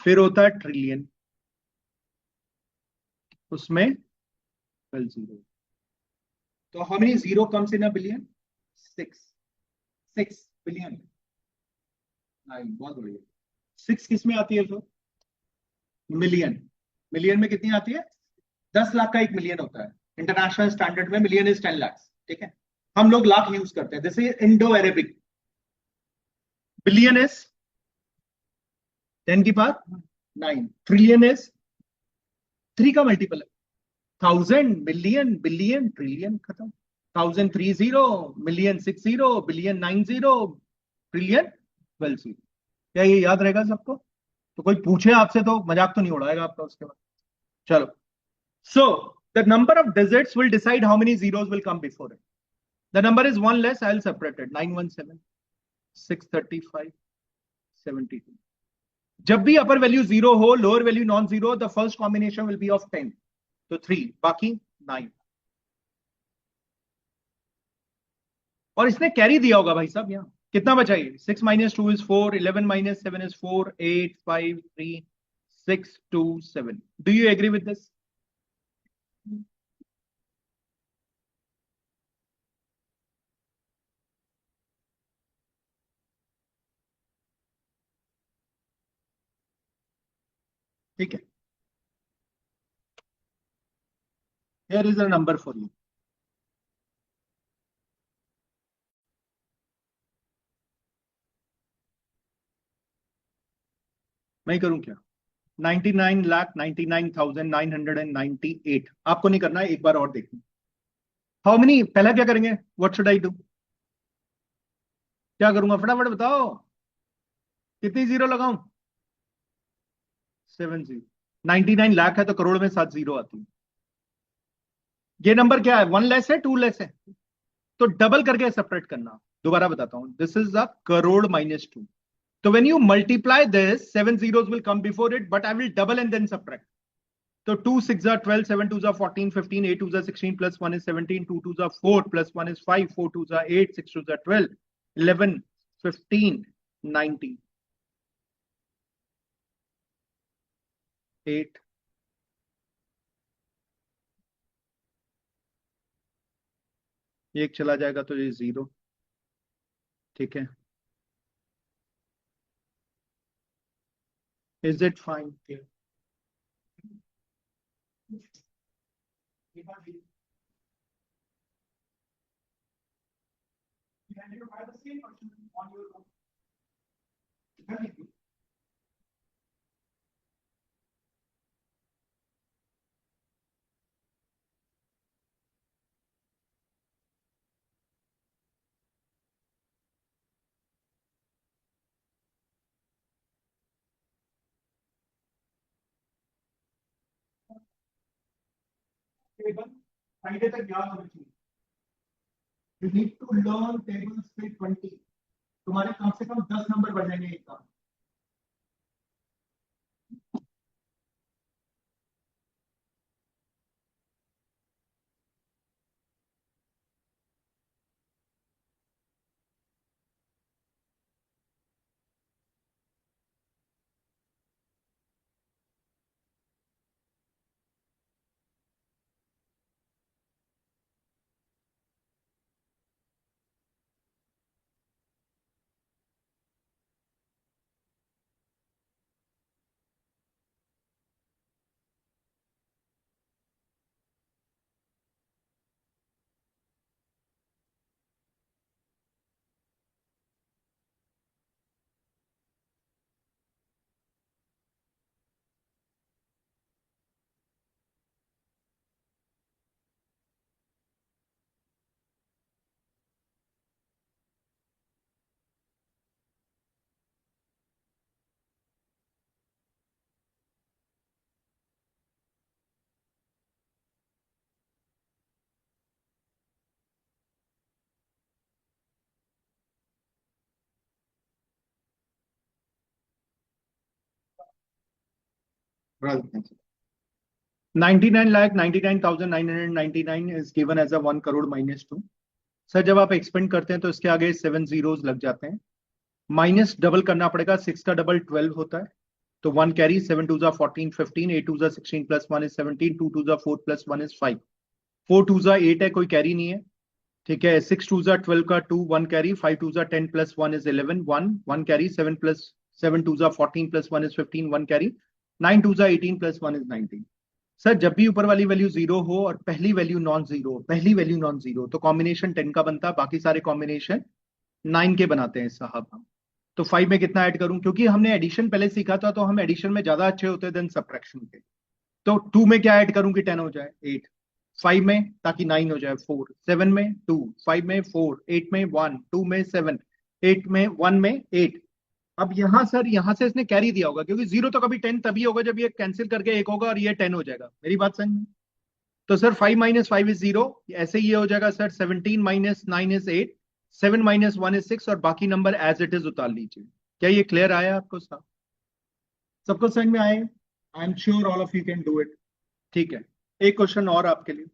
S1: फिर होता है ट्रिलियन, उसमें 12 जीरो। तो how many zero comes in a billion? 6। 6 billion. 9, बहुत बढ़िया। 6 किस में आती है तो? मिलियन। मिलियन में कितनी आती है? 10 लाख का एक मिलियन होता है। इंटरनेशनल स्टैंडर्ड में मिलियन इज 10 लाख। ठीक है, हम लोग लाख यूज करते हैं। जैसे इंडो अरेबिक। बिलियन इज 10 की पावर 9। ट्रिलियन इज 3 का मल्टीपल है। 1000 मिलियन बिलियन ट्रिलियन, खत्म। 1000 30, मिलियन 60, बिलियन 90, ट्रिलियन 12 जीरो। क्या ये याद रहेगा सबको? तो कोई पूछे आपसे तो मजाक तो नहीं उड़ाएगा आपका उसके बाद। चलो, so the number of digits will decide how many zeros will come before it. The number is one less, I'll separate it. 917, 635, 72. जब भी अपर वैल्यू जीरो हो, lower value non zero, the first combination will be of 10। तो 3, बाकी 9। और इसने carry दिया होगा भाई साहब, यहाँ कितना बचा? ये 6 - 2 is 4, 11 - 7 is 4, 8 5 3 6 2 7। Do you agree with this? ठीक है, here is a number for you. मैं ही करूं क्या? 99,99,998। आपको नहीं करना है, एक बार और देखना। हाउ मेनी, पहला क्या करेंगे? What should I do? क्या करूंगा फटाफट बताओ। कितनी जीरो लगाऊं? 7 जीरो। 99 लाख है तो करोड़ में 7 जीरो आती है। ये नंबर क्या है? 1 लेस है, 2 लेस है? तो डबल करके सेपरेट करना। दोबारा बताता हूं, दिस इज अ करोड़ -2। तो when you multiply this, 7 zeros will come before it, but I will double and then subtract. So 2 6 are 12, 7 2s are 14, 15, 8 2s are 16, plus 1 is 17, 2 2s are 4, plus 1 is 5, 4 2s are 8, 6 2s are 12, 11, 15, 19, 8। एक चला जाएगा तो ये zero. ठीक है, is it fine? Friday तक याद होना चाहिए। You need to learn tables पे 20। तुम्हारे कम से कम 10 नंबर बढ़ जाएंगे एक काम। 99,99,999 is given as a 1 crore minus 2. Sir जब आप एक्सपेंड करते हैं तो इसके आगे 7 zeros लग जाते हैं, माइनस डबल करना पड़ेगा, 6 का डबल 12 होता है, तो 1 कैरी, 7 2 जा 14 15, 8 2 जा 16 प्लस 1 इज 17, 2 2 जा 4 प्लस 1 इज 5, 4 2 जा 8 है, कोई कैरी नहीं है, ठीक है, 6 2 जा 12 का 2 1 कैरी, 5 2 जा 10 प्लस 1 इज 11 1 1 कैरी, 7 प्लस 7 2 जा 14 प्लस 1 इज 15 1 कैरी, 9 2 जा 18 प्लस 1 इज 19। सर जब भी ऊपर वाली वैल्यू जीरो हो और पहली वैल्यू नॉन जीरो, पहली वैल्यू नॉन जीरो, तो कॉम्बिनेशन 10 का बनता है, बाकी सारे कॉम्बिनेशन 9 के बनाते हैं साहब हम। तो 5 में कितना ऐड करूं, क्योंकि हमने एडिशन पहले सीखा था तो हम एडिशन में ज्यादा अच्छे होते देन सब्ट्रैक्शन के। तो 2 में क्या ऐड करूं कि 10 हो जाए, 8, 5 में ताकि 9 हो जाए, 4, 7 में 2, 5 में 4, 8 में 1, 2 में 7, 8 में 1 में 8। अब यहां सर यहां से इसने कैरी दिया होगा, क्योंकि जीरो तो कभी 10 तभी होगा जब ये कैंसिल करके एक होगा और ये 10 हो जाएगा, मेरी बात समझ में? तो सर 5 माइनस 5 इज 0, ऐसे ये हो जाएगा sir, 17 minus 9 is 8, 7 minus 1 is 6, और बाकी नंबर एज इट इज उतार लीजिए। क्या ये क्लियर आया आपको साहब? सबको समझ में आए? I am sure all of you can do it. ठीक है, एक क्वेश्चन और आपके लिए।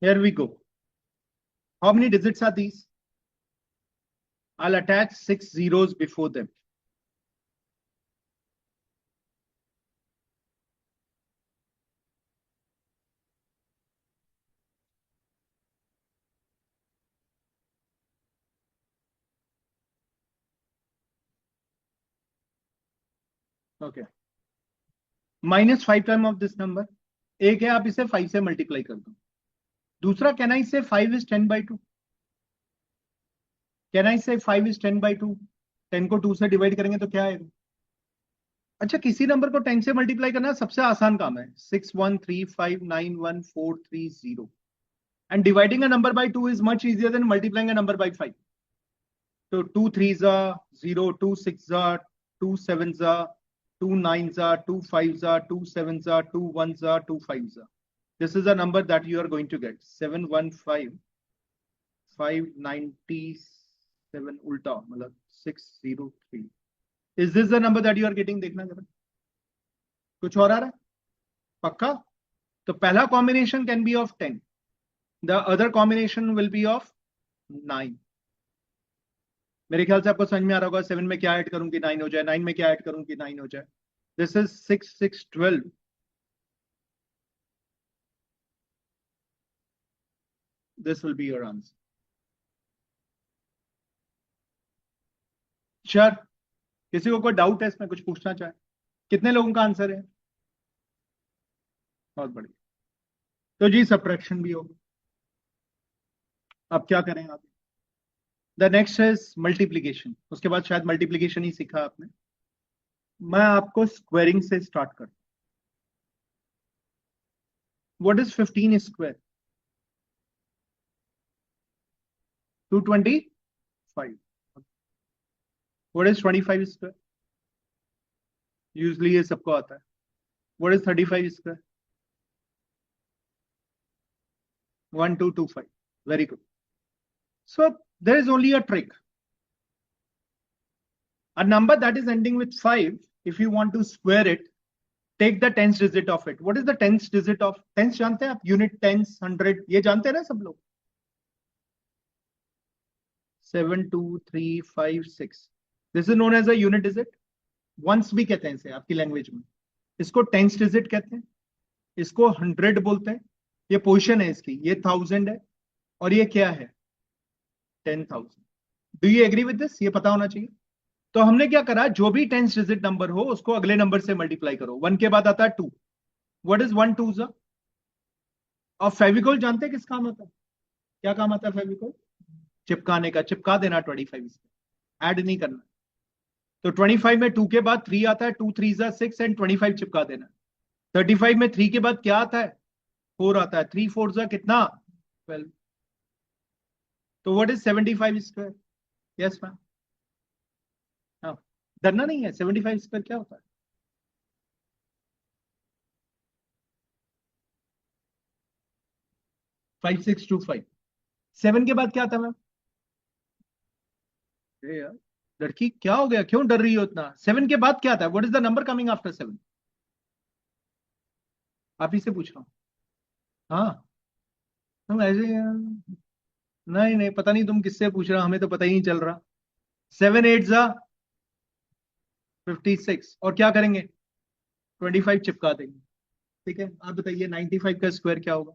S1: Here we go. How many digits are these? I'll attach 6 zeros before them. Okay. -5 time of this number. एक है, आप इसे 5 से मल्टीप्लाई कर दो। दूसरा, कैन आई से 5 इज 10 by 2? कैन आई से 5 इज 10 by 2? 10 को 2 से डिवाइड करेंगे तो क्या आएगा? अच्छा, किसी नंबर को 10 से मल्टीप्लाई करना सबसे आसान काम है। 613591430, and dividing a number by 2 is much easier than multiplying a number by 5. So 2 3s are 0, 2 6s are 2 7s are 2 9s are 2 5s are 2 7s are 2 1s are 2 5s are. This is a number that you are going to get 715 597 ulta मतलब 603. Is this the number that you are getting? देखना जरा, कुछ और आ रहा है पक्का? तो पहला combination can be of 10, the other combination will be of 9। मेरे ख्याल से आपको समझ में आ रहा होगा। 7 में क्या ऐड करूं कि 9 हो जाए, 9 में क्या ऐड करूं कि 9 हो जाए। This is 6 6 12। This will be your answer. Sure? किसी को कोई डाउट है इसमें, कुछ पूछना चाहे? कितने लोगों का आंसर है? बहुत बढ़िया। तो जी सब्ट्रैक्शन भी होगा। अब क्या करें आप? The next is multiplication. उसके बाद शायद मल्टीप्लीकेशन ही सीखा आपने। मैं आपको स्क्वायरिंग से स्टार्ट करता हूं। What is 15 square? 225। What is 25 square? Usually ये सबको आता है। What is 35 square? 1225। Very good. So there is only a trick. A number that is ending with 5, if you want to square it, take the tens digit of it. What is the tens digit of tens? जानते हैं आप? Unit tens, 100, ये जानते हैं ना सब लोग? 7, 2, 3, 5, 6. This is known as a unit digit. Ones भी कहते हैं इसे आपकी लैंग्वेज में। इसको टेंस डिजिट कहते हैं, इसको 100 बोलते हैं। ये पोजीशन है इसकी, ये 1000 है, और ये क्या है? 10,000। Do you agree with this? ये पता होना चाहिए। तो हमने क्या करा, जो भी टेंस डिजिट नंबर हो उसको अगले नंबर से मल्टीप्लाई करो। 1 के बाद आता है 2। व्हाट इज 1 2 जा? और फेविकोल जानते हैं किस काम आता है? क्या काम आता है फेविकोल? चिपकाने का। चिपका देना 25 से, ऐड नहीं करना। तो 25 में 2 के बाद 3 आता है, 2 3 जा 6 एंड 25 चिपका देना। 35 में 3 के बाद क्या आता है? 4 आता है। 3 4 जा कितना? 12। तो what is 75 square? Yes ma'am. हाँ, डरना नहीं है। 75 स्क्वायर क्या होता है? 5625। 7 के बाद क्या आता है मैम? यार लड़की क्या हो गया, क्यों डर रही हो इतना? 7 के बाद क्या आता है? What is the number coming after 7? आप ही से पूछ रहा हूँ। हाँ, तुम ऐसे नहीं नहीं, पता नहीं तुम किससे पूछ रहा, हमें तो पता ही नहीं चल रहा। 7 8 जा 56, और क्या करेंगे? 25 चिपका देंगे। ठीक है, आप बताइए 95 का स्क्वायर क्या होगा?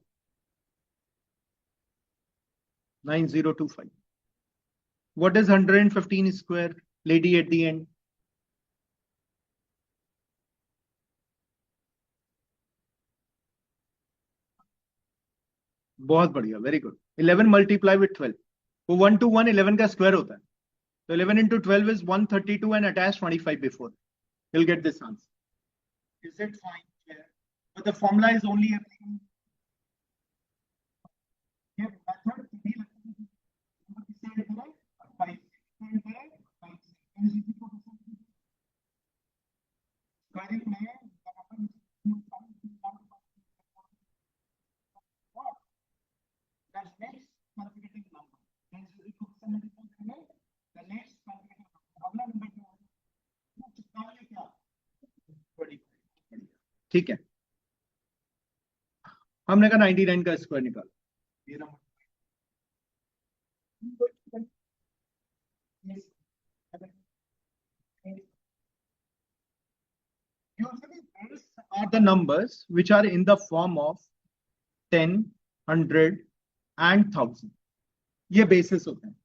S1: 9025। What is 115 square, lady eight the and? बहुत बढ़िया, वेरी गुड। 11 multiply with 12। वो 1 to 1 11 का स्क्वायर होता है। तो 11 into 12 is 132 and attach 25 before. You'll get this answer. Is it fine? Clear? But the formula is only applicable. ये method भी लगती है। किससे करें? 5 से करें, 5 से। इसी को स्क्वायरिंग में the next consecutive number. Hence, if you multiply the next consecutive number, अगला नंबर क्या होगा? कितना ये क्या? 25। ठीक है, हमने कहा 99 का स्क्वायर निकाल। ये number usually these are the numbers which are in the form of 10, 100 and 1000. ये बेसिस होते हैं।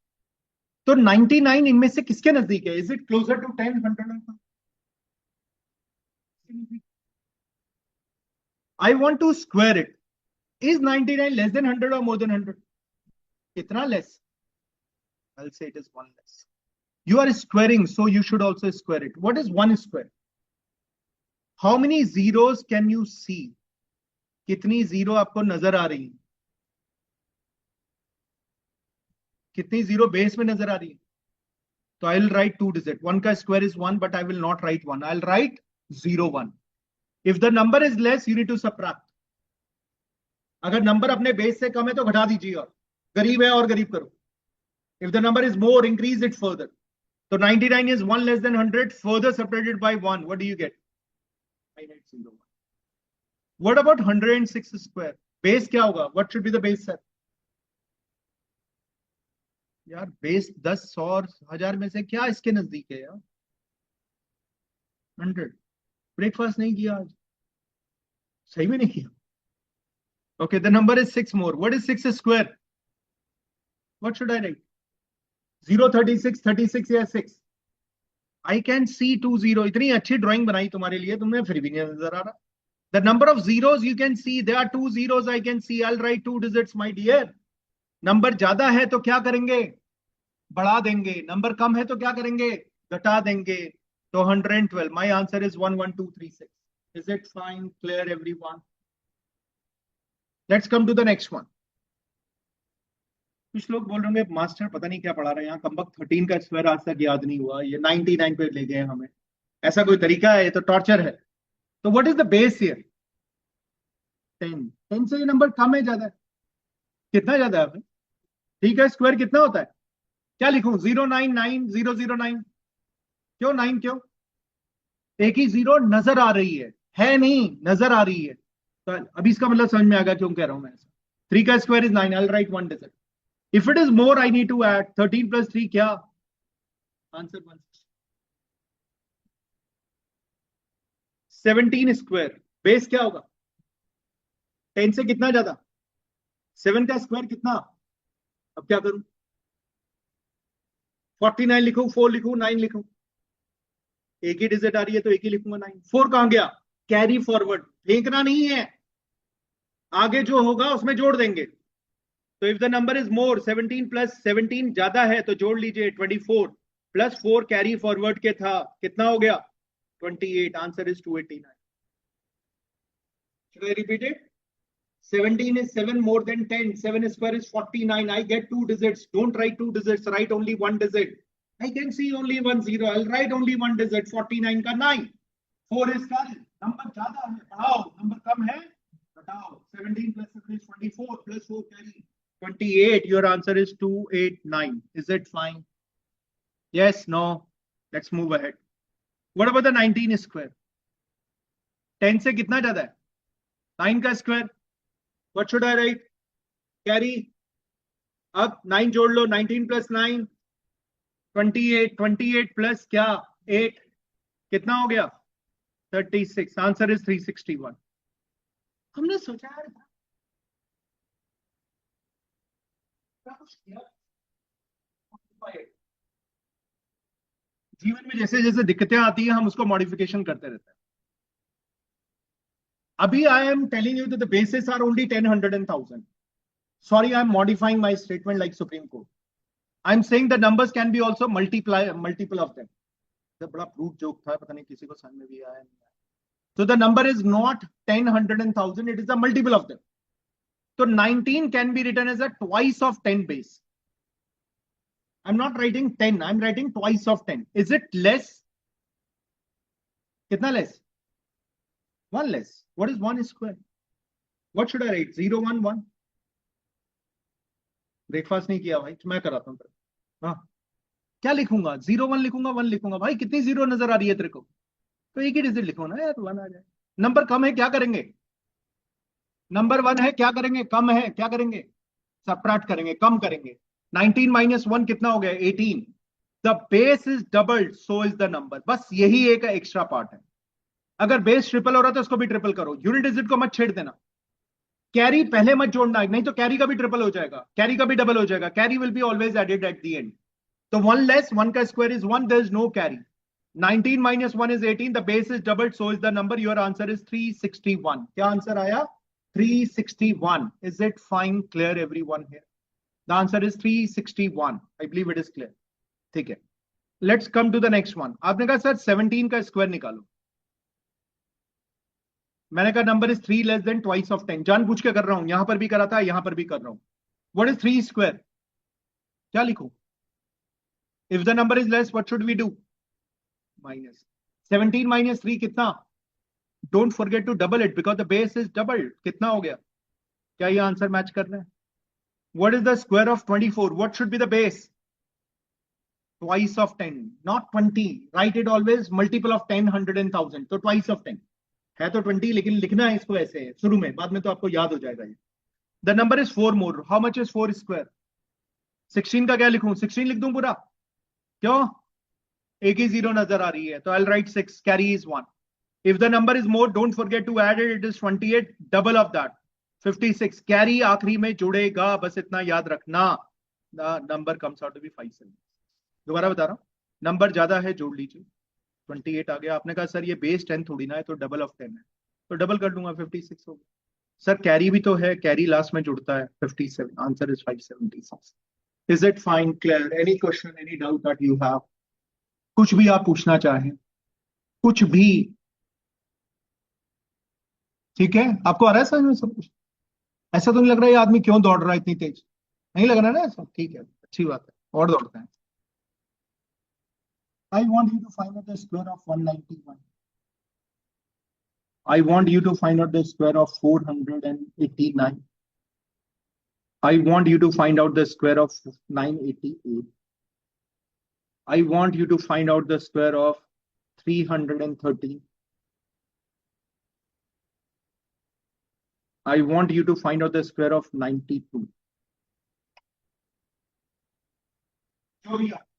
S1: तो 99 इनमें से किसके नजदीक है? Is it closer to 10, 100? I want to square it. Is 99 less than 100 or more than 100? कितना less? I'll say it is 1 less. You are squaring, so you should also square it. What is 1 square? How many zeros can you see? कितनी zero आपको नजर आ रही है? कितनी zero base में नजर आ रही है? तो आई विल राइट 2 डिजिट। 1 का square is 1, but I will not write 1, I will write 0 1। If the number is less you need to subtract. अगर नंबर अपने बेस से कम है तो घटा दीजिए, और गरीब है और गरीब करो। If the number is more, increase it further. तो 99 is 1 less than 100, further separated by 1. What do you get? 0. What about 106 square? Base क्या होगा? What should be the base, sir? यार बेस 10, 100 और 1000 में से क्या इसके नजदीक है यार? 100। ब्रेकफास्ट नहीं किया आज? सही में नहीं किया? Okay, the number is 6 more. What is 6 square? What should I write? 0, 36, 36 या 6? I can see 2 0. इतनी अच्छी ड्राइंग बनाई तुम्हारे लिए, तुमने फिर भी नहीं नजर आ रहा. The number of zeros you can see, there are 2 zeros I can see. I'll write 2 digits, my dear. Number ज्यादा है तो क्या करेंगे? बढ़ा देंगे. नंबर कम है तो क्या करेंगे? घटा देंगे. तो 112. My answer is 11236. Is it fine? Clear, everyone? Let's come to the next one. कुछ लोग बोल रहे होंगे मास्टर पता नहीं क्या पढ़ा रहे हैं यहाँ, कमबख्त 13 का स्क्वायर आज तक याद नहीं हुआ, ये 99 पे ले गए हमें. ऐसा कोई तरीका है? ये तो टॉर्चर है. तो what is the base here? 10. 10 से ये नंबर कम है ज्यादा है? कितना ज्यादा है? ठीक है, स्क्वायर कितना होता है? क्या लिखूं? 099009. क्यों 9? क्यों? एक ही जीरो नजर आ रही है नहीं, नजर आ रही है. तो अभी इसका मतलब समझ में आ गया क्यों कह रहा हूं मैं ऐसा. 3 का square is 9. I write 1 digit. If it is more I need to add 13 plus 3. क्या आंसर? 17 स्क्वायर. बेस क्या होगा? 10 से कितना ज्यादा? 7 का स्क्वायर कितना? अब क्या करूं? 49 लिखूं, 4 लिखूं, 9 लिखूं? एक ही डिजिट आ रही है तो एक ही लिखूंगा. 9. 4 कहां गया? Carry forward. फेंकना नहीं है, आगे जो होगा उसमें जोड़ देंगे. तो if the number is more, 17 plus 17 ज्यादा है तो जोड़ लीजिए 24 प्लस 4 कैरी फॉरवर्ड के था, कितना हो गया? 28. Answer is 289. Should I repeat it? 17 is 7 more than 10. 7 square is 49. I get 2 digits. Don't write 2 digits. Write only 1 digit. I can see only 1 0. I'll write only 1 digit. 49 का 9. 4 is carry. Number ज्यादा है बढ़ाओ, number कम है घटाओ. 17 plus 7 is 24 plus 4 carry 28. Your answer is 289. Is it fine? Yes, no? Let's move ahead. What about the 19 square? 10 से कितना ज्यादा है? 9 का square. What should I write? Carry. अब 9 जोड़ लो. 19 plus 9 28. 28 plus क्या? 8. कितना हो गया? 36. Answer is 361. हमने सोचा यार जीवन में जैसे जैसे दिक्कतें आती है हम उसको मॉडिफिकेशन करते रहते हैं. अभी I am telling you the basis are only 10, 100 and 1000. Sorry, I am modifying my statement like Supreme Court. I am saying the numbers can be also multiple of them. The बड़ा brute joke था, पता नहीं किसी को समझ में भी आया नहीं. So the number is not 10, 100 and 1000. It is a multiple of them. So 19 can be written as a twice of 10 base. I'm not writing 10. I'm writing twice of 10. Is it less? कितना less? 1 less. What is 1 square? What should I write? 0, 1, 1. Breakfast नहीं किया भाई, मैं कराता हूँ. हाँ, क्या लिखूंगा? 0, 1 लिखूंगा, 1 लिखूंगा. भाई कितनी जीरो नजर आ रही है तेरे को? तो एक ही डिजिट लिखो ना यार, 1 आ जाए. नंबर कम है क्या करेंगे? नंबर 1 है क्या करेंगे? कम है क्या करेंगे? सबट्रैक्ट करेंगे, कम करेंगे. 19 माइनस 1 कितना हो गया? 18. The base is doubled, so is the number. बस यही एक एक्स्ट्रा पार्ट है. अगर बेस ट्रिपल हो रहा है तो उसको भी ट्रिपल करो. यूनिट डिजिट को मत छेड़ देना. कैरी पहले मत जोड़ना, नहीं तो कैरी का भी ट्रिपल हो जाएगा, कैरी का भी डबल हो जाएगा. Carry will be always added at the end. तो 1 लेस, 1 का square is 1, there is no carry. 19 minus 1 is 18. The base is doubled, so is the number. Your answer is 361. क्या answer आया? 361. Is it fine? Clear everyone here? The answer is 361. I believe it is clear. ठीक है. Let's come to the next one. आपने कहा sir 17 का square निकालो. मैंने कहा number is 3 less than twice of 10. जान पूछ के कर रहा हूं, यहां पर भी करा था, यहां पर भी कर रहा हूं. What is 3 square? क्या लिखूं? If the number is less what should we do? Minus. 17 minus 3 कितना? Don't forget to double it because the base is doubled. कितना हो गया? क्या ये आंसर मैच कर रहे हैं? What is the square of 24? What should be the base? Twice of 10, not 20. Right it always multiple of 10, 100 and 1000. तो twice of 10 है तो 20, लेकिन लिखना है इसको ऐसे है शुरू में, बाद में तो आपको याद हो जाएगा ये. The number is 4 more. How much is 4 square? 16 का क्या लिखूं? 16 लिख दूं पूरा? क्यों? एक ही जीरो नजर आ रही है तो I write 6. Carry is 1. If the number is more don't forget to add it. It is 28. Double of that 56. Carry आखिरी में जुड़ेगा, बस इतना याद रखना. The number comes out to be 5. दोबारा बता रहा हूं, नंबर ज्यादा है जोड़ लीजिए, 28 आ गया। आपने कहा सर ये बेस 10 थोड़ी ना है, तो डबल ऑफ 10 है, तो डबल कर दूंगा, 56 हो गया। सर कैरी भी तो है, कैरी लास्ट में जुड़ता है, 57, answer is 576। Is it fine, clear, any question, any doubt that you have? कुछ भी आप पूछना चाहें, कुछ भी। ठीक है, आपको आ रहा है समझ में सब कुछ? ऐसा तो नहीं लग रहा है ये आदमी क्यों दौड़ रहा है इतनी तेज? नहीं लग रहा है ना ऐसा? ठीक है, अच्छी बात है, और दौड़ते हैं। I want you to find out the square of 191। I want you to find out the square of 489. I want you to find out the square of 988. I want you to find out the square of 313. I want you to find out the square of 92. जो भी आप-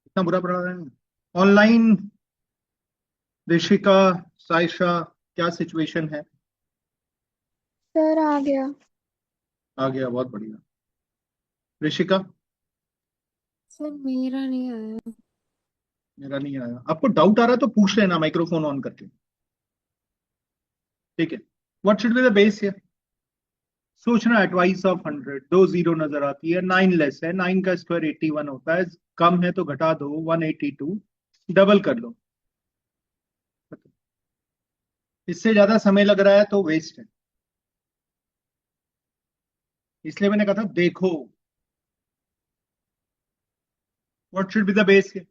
S1: इतना बुरा पढ़ा रहे हैं online? Rishika, Saisha, क्या situation है?
S2: सर आ गया।
S1: आ गया, बहुत बढ़िया। ऋषिका?
S2: सर मेरा नहीं आया।
S1: मेरा नहीं आया। आपको डाउट आ रहा है तो पूछ लेना माइक्रोफोन ऑन करके, ठीक है? What should be the base here? सोचना है, ट्वाइस ऑफ 100, दो जीरो नजर आती है, 9 लेस है, 9 का स्क्वायर 81 होता है, कम है तो घटा दो 182, डबल कर लो। इससे ज्यादा समय लग रहा है तो वेस्ट है, इसलिए मैंने कहा था देखो। What should be the base here?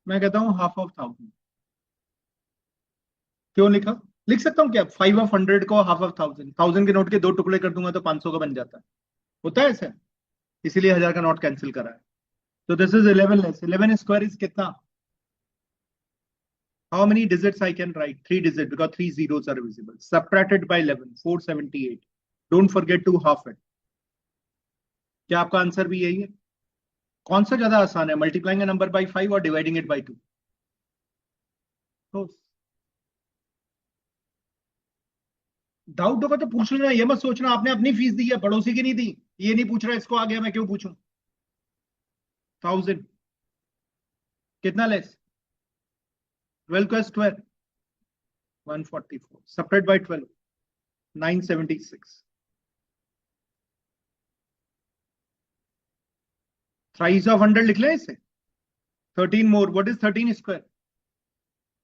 S1: मैं कहता हूँ हाफ ऑफ 1000। क्यों लिखा? लिख सकता हूँ क्या 5 ऑफ 100 को हाफ ऑफ 1000? 1000 के नोट के दो टुकड़े कर दूंगा तो 500 का बन जाता है। होता है ऐसा, इसीलिए 1000 का नोट कैंसिल करा है। तो this is 11 less, 11 square is कितना? How many digits I can write? 3 digits because 3 zeros are visible. Subtracted by 11, 478. Don't forget to half it. क्या आपका आंसर भी यही है? कौन सा ज्यादा आसान है, मल्टीप्लाइंग अ नंबर बाय 5 और डिवाइडिंग इट बाय 2? तो डाउट होगा तो पूछ लेना, ये मत सोचना आपने अपनी फीस दी है पड़ोसी की नहीं दी। ये नहीं पूछ रहा इसको आ गया मैं क्यों पूछूं। 1000 कितना लेस? 12 का square 144, subtract by 12 976। Thrice of 100 लिख लें इसे। 13 मोर, व्हाट इज 13 स्क्वायर?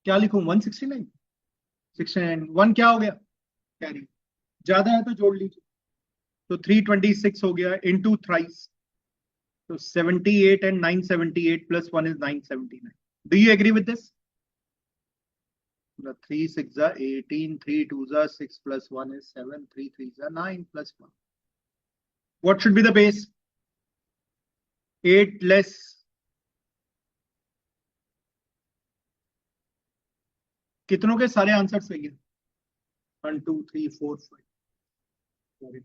S1: क्या लिखूं? 169। 69 1 क्या हो गया? कैरी। ज्यादा है तो जोड़ लीजिए, तो 326 हो गया इनटू थ्राइस, तो 78 and 978 plus 1 is 979। Do you agree with this? 3 6 18, 3 2 6 plus 1 is 7, 3 3 9 plus 1. What should be the base? 8 less. कितनों के सारे आंसर सही है? 1 2 3 4 5। सॉरी,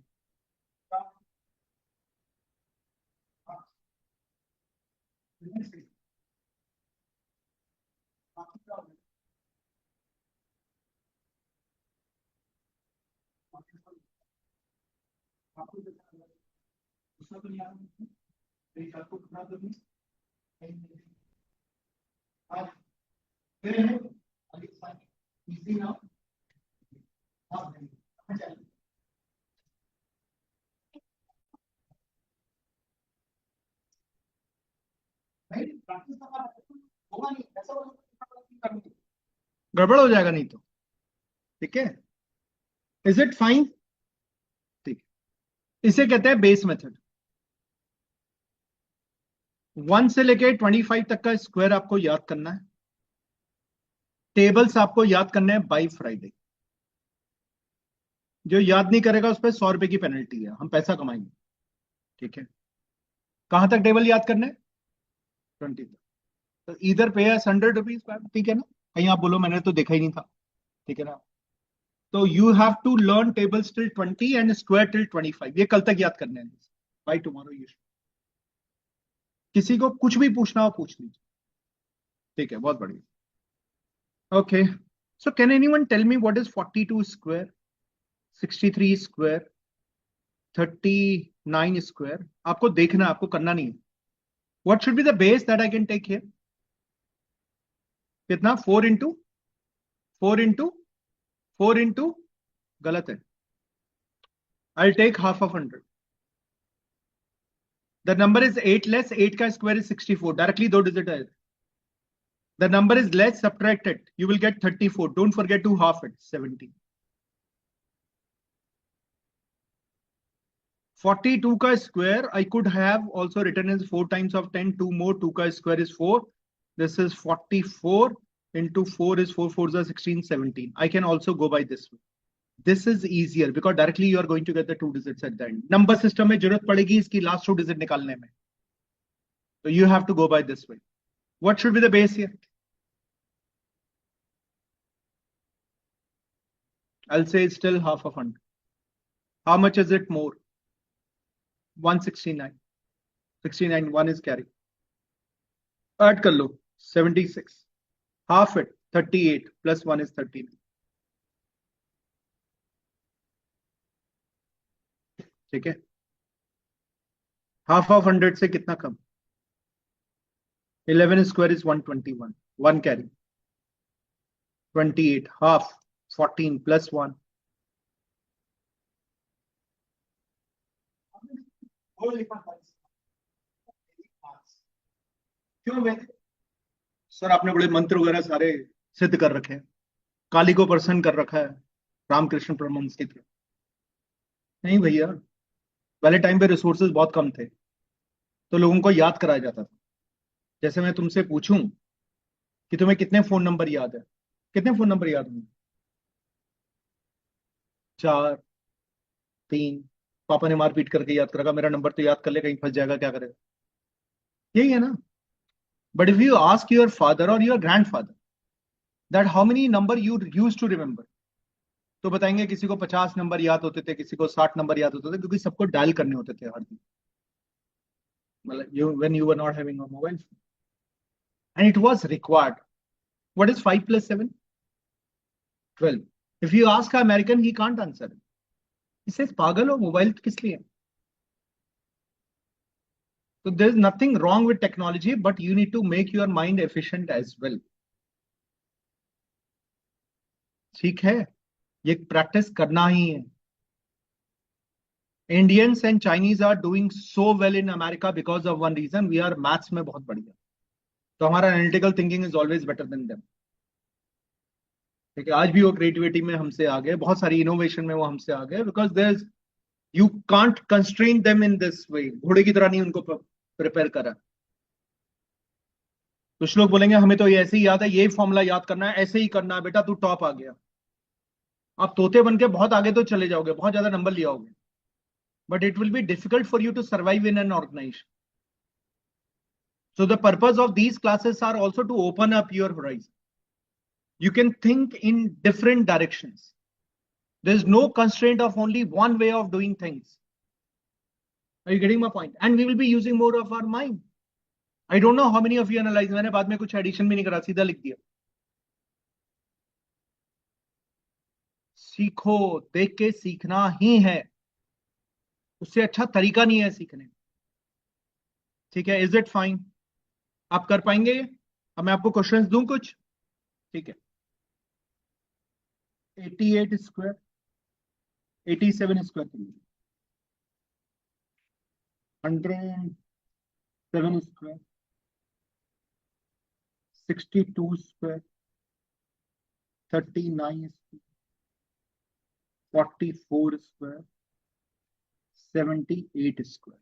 S1: गड़बड़ हो जाएगा नहीं तो, ठीक है? Is it fine? ठीक, इसे कहते हैं बेस मेथड। 1 से लेके 25 तक का स्क्वायर आपको याद करना है, टेबल्स आपको याद करने हैं बाय फ्राइडे। जो याद नहीं करेगा उस पर 100 रुपए की पेनल्टी है, हम पैसा कमाएंगे, ठीक है? कहां तक टेबल याद करने? 20 तक। तो इधर पे है 100 रुपीज, ठीक है ना? कहीं आप बोलो मैंने तो देखा ही नहीं था, ठीक है ना? तो you have to learn tables till 20 and square till 25, ये कल तक याद करने हैं। Bye tomorrow you. किसी को कुछ भी पूछना हो पूछ लीजिए, ठीक है? बहुत बढ़िया। Okay, so can anyone tell me what is 42 square, 63 square, 39 square? आपको देखना, आपको करना नहीं है। What should be the base that I can take here? कितना? 4 इंटू 4 इंटू 4 इंटू, गलत है, I take half of 100। The number is 8 less, 8 का स्क्वायर इज 64, डायरेक्टली दो डिजिट है। The number is less, subtract it, you will get 34. Don't forget to half it, 70. 42 का square I could have also written as 4 times of 10, 2 more, 2 ka square is 4. This is 44 into 4 is 4, 4 is 16, 17. I can also go by this way. This is easier because directly you are going to get the two digits at the end. Number system में जरूरत पड़ेगी इसकी last two digit निकालने में. So you have to go by this way. What should be the base here? I'll say it's still half of 100. How much is it more? 169. 69, 1 is carry. Add कर लो 76. Half it 38 plus 1 is 13. ठीक है? Half of 100 से कितना कम? 11 square is 121, 1 carry, 28 half, 14 plus 1। क्यों वैसे? Sir आपने बड़े मंत्र वगैरह सारे सिद्ध कर रखे हैं, काली को प्रसन्न कर रखा है रामकृष्ण परमहंस की तरह। नहीं भैया, पहले टाइम पे रिसोर्सेज बहुत कम थे, तो लोगों को याद कराया जाता था। जैसे मैं तुमसे पूछूं कि तुम्हें कितने फोन नंबर याद है, कितने फोन नंबर याद होंगे? 4, 3। पापा ने मार पीट करके याद करा, मेरा नंबर तो याद कर ले, कहीं फंस जाएगा, क्या करेगा? यही है ना। But if you ask your father और your grandfather that how many number you use to remember, तो बताएंगे किसी को 50 नंबर याद होते थे, किसी को 60 नंबर याद होते थे, क्योंकि सबको डायल करने होते थे हर दिन, मतलब you when you were not having a mobile and it was required. What is 5 plus 7? 12। If you ask American he can't answer, इसे पागल हो, मोबाइल किस लिए? So there's nothing wrong with technology, but you need to make your mind efficient as well. ठीक है, ये practice करना ही है। Indians and Chinese are doing so well in America because of one reason, we are maths में बहुत बढ़िया, तो हमारा analytical thinking is always better than them. ठीक है, आज भी वो क्रिएटिविटी में हमसे आगे, बहुत सारी इनोवेशन में वो हमसे आगे, because there you can't constrain them in this way, घोड़े की तरह नहीं उनको प्रिपेयर करा। कुछ लोग बोलेंगे हमें तो ये ऐसे ही याद है, यही फॉर्मूला याद करना है, ऐसे ही करना है बेटा, तू टॉप आ गया। आप तोते बन के बहुत आगे तो चले जाओगे, बहुत ज्यादा नंबर ले आओगे, but it will be difficult for you to survive in an organization. So the purpose of these classes are also to open up your horizon. You can think in different directions. There is no constraint of only one way of doing things. Are you getting my point? And we will be using more of our mind. I don't know how many of you analyze, मैंने बाद में कुछ addition भी नहीं करा, सीधा लिख दिया। सीखो, देख के सीखना ही है, उससे अच्छा तरीका नहीं है सीखने। ठीक है, इज इट फाइन? आप कर पाएंगे? अब मैं आपको क्वेश्चंस दूं कुछ? ठीक है। 88 स्क्वायर, 87 स्क्वायर के लिए, 107 square, 62 square, 39 square, 44 square, 78 square.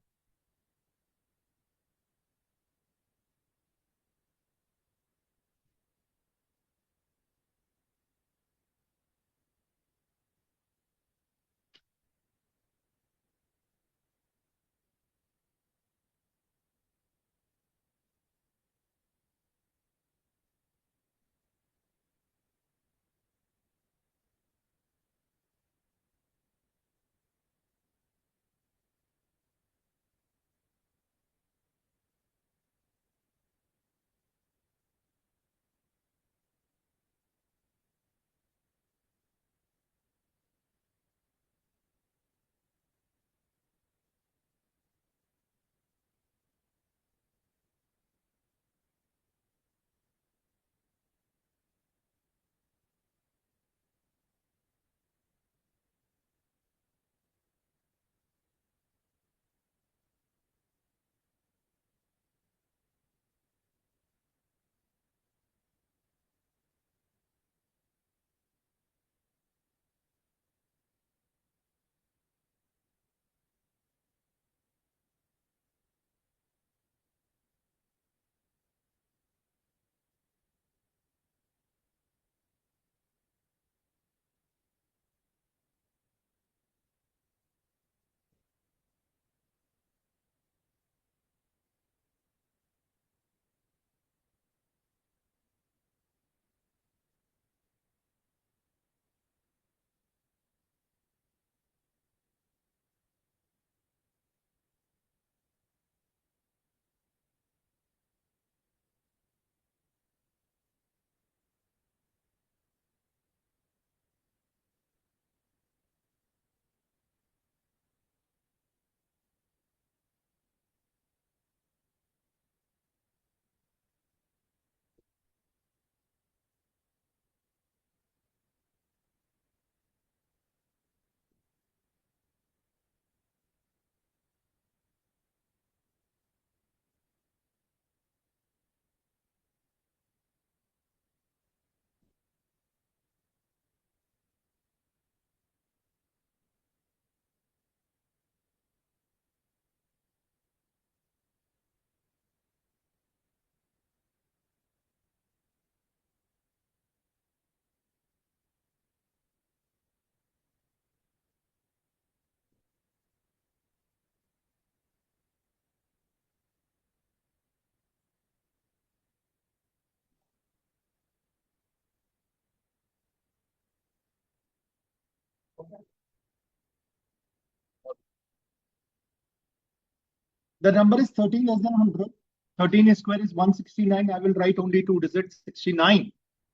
S1: The number is 13 less than 100. 13 square is 169. I will write only two digits, 69.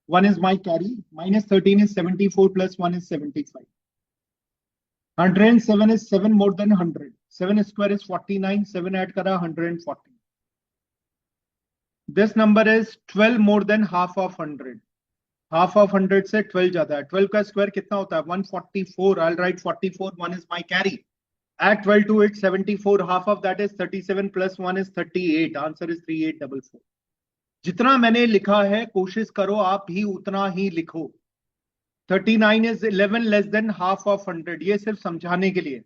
S1: 1 is my carry. Minus 13 is 74 plus 1 is 75. 107 is 7 more than 100. 7 square is 49. 7 add kara 140. This number is 12 more than half of 100. Half of 100 से 12 ज्यादा है. 12 का square कितना होता है? 144. I'll write 44. 1 is my carry. Add 12 to it, 74. Half of that is 37 plus 1 is 38. Answer is 3844. जितना मैंने लिखा है कोशिश करो आप भी उतना ही लिखो. 39 is 11 less than half of 100. ये सिर्फ समझाने के लिए.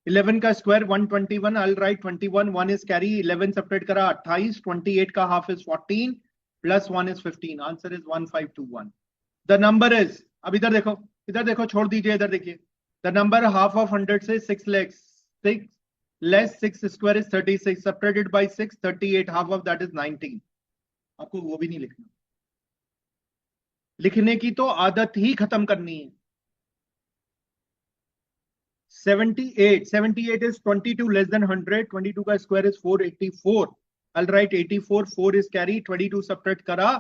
S1: 11 का square 121. I'll write 21. 1 is carry. 11 separate करा 28. 28 का half is 14 plus 1 is 15. Answer is 1521. The number is, अब इधर देखो, छोड़ दीजिए, इधर देखिए. The number half of 100 से 6 less 6 square is 36. Separated by 6, 38. Half of that is 19. आपको वो भी नहीं लिखना. लिखने की तो आदत ही खत्म करनी है. 78 is 22 less than 100. 22 का square is 484. I'll write 84. 4 is carry. 22 subtract करा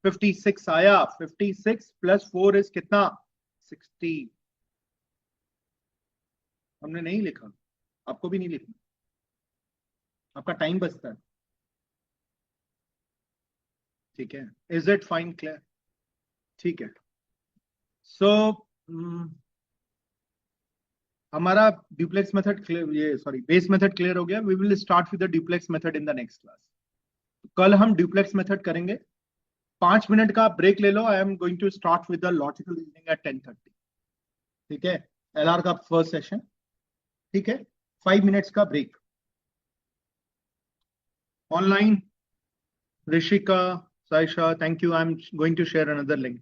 S1: 56 आया. 56 plus 4 is कितना? 60. हमने नहीं लिखा, आपको भी नहीं लिखना, आपका टाइम बचता है. ठीक है. Is it fine, clear? ठीक है. सो हमारा duplex method base method clear हो गया. We will start with the duplex method in the next class. कल हम ड्यूप्लेक्स मेथड करेंगे. 5 मिनट का ब्रेक ले लो. I am going to start with the logical reasoning at 10:30. ठीक है. एलआर का फर्स्ट सेशन. ठीक है. 5 मिनट्स का break. Online Rishika, Saisha, thank you. I'm going to share another link.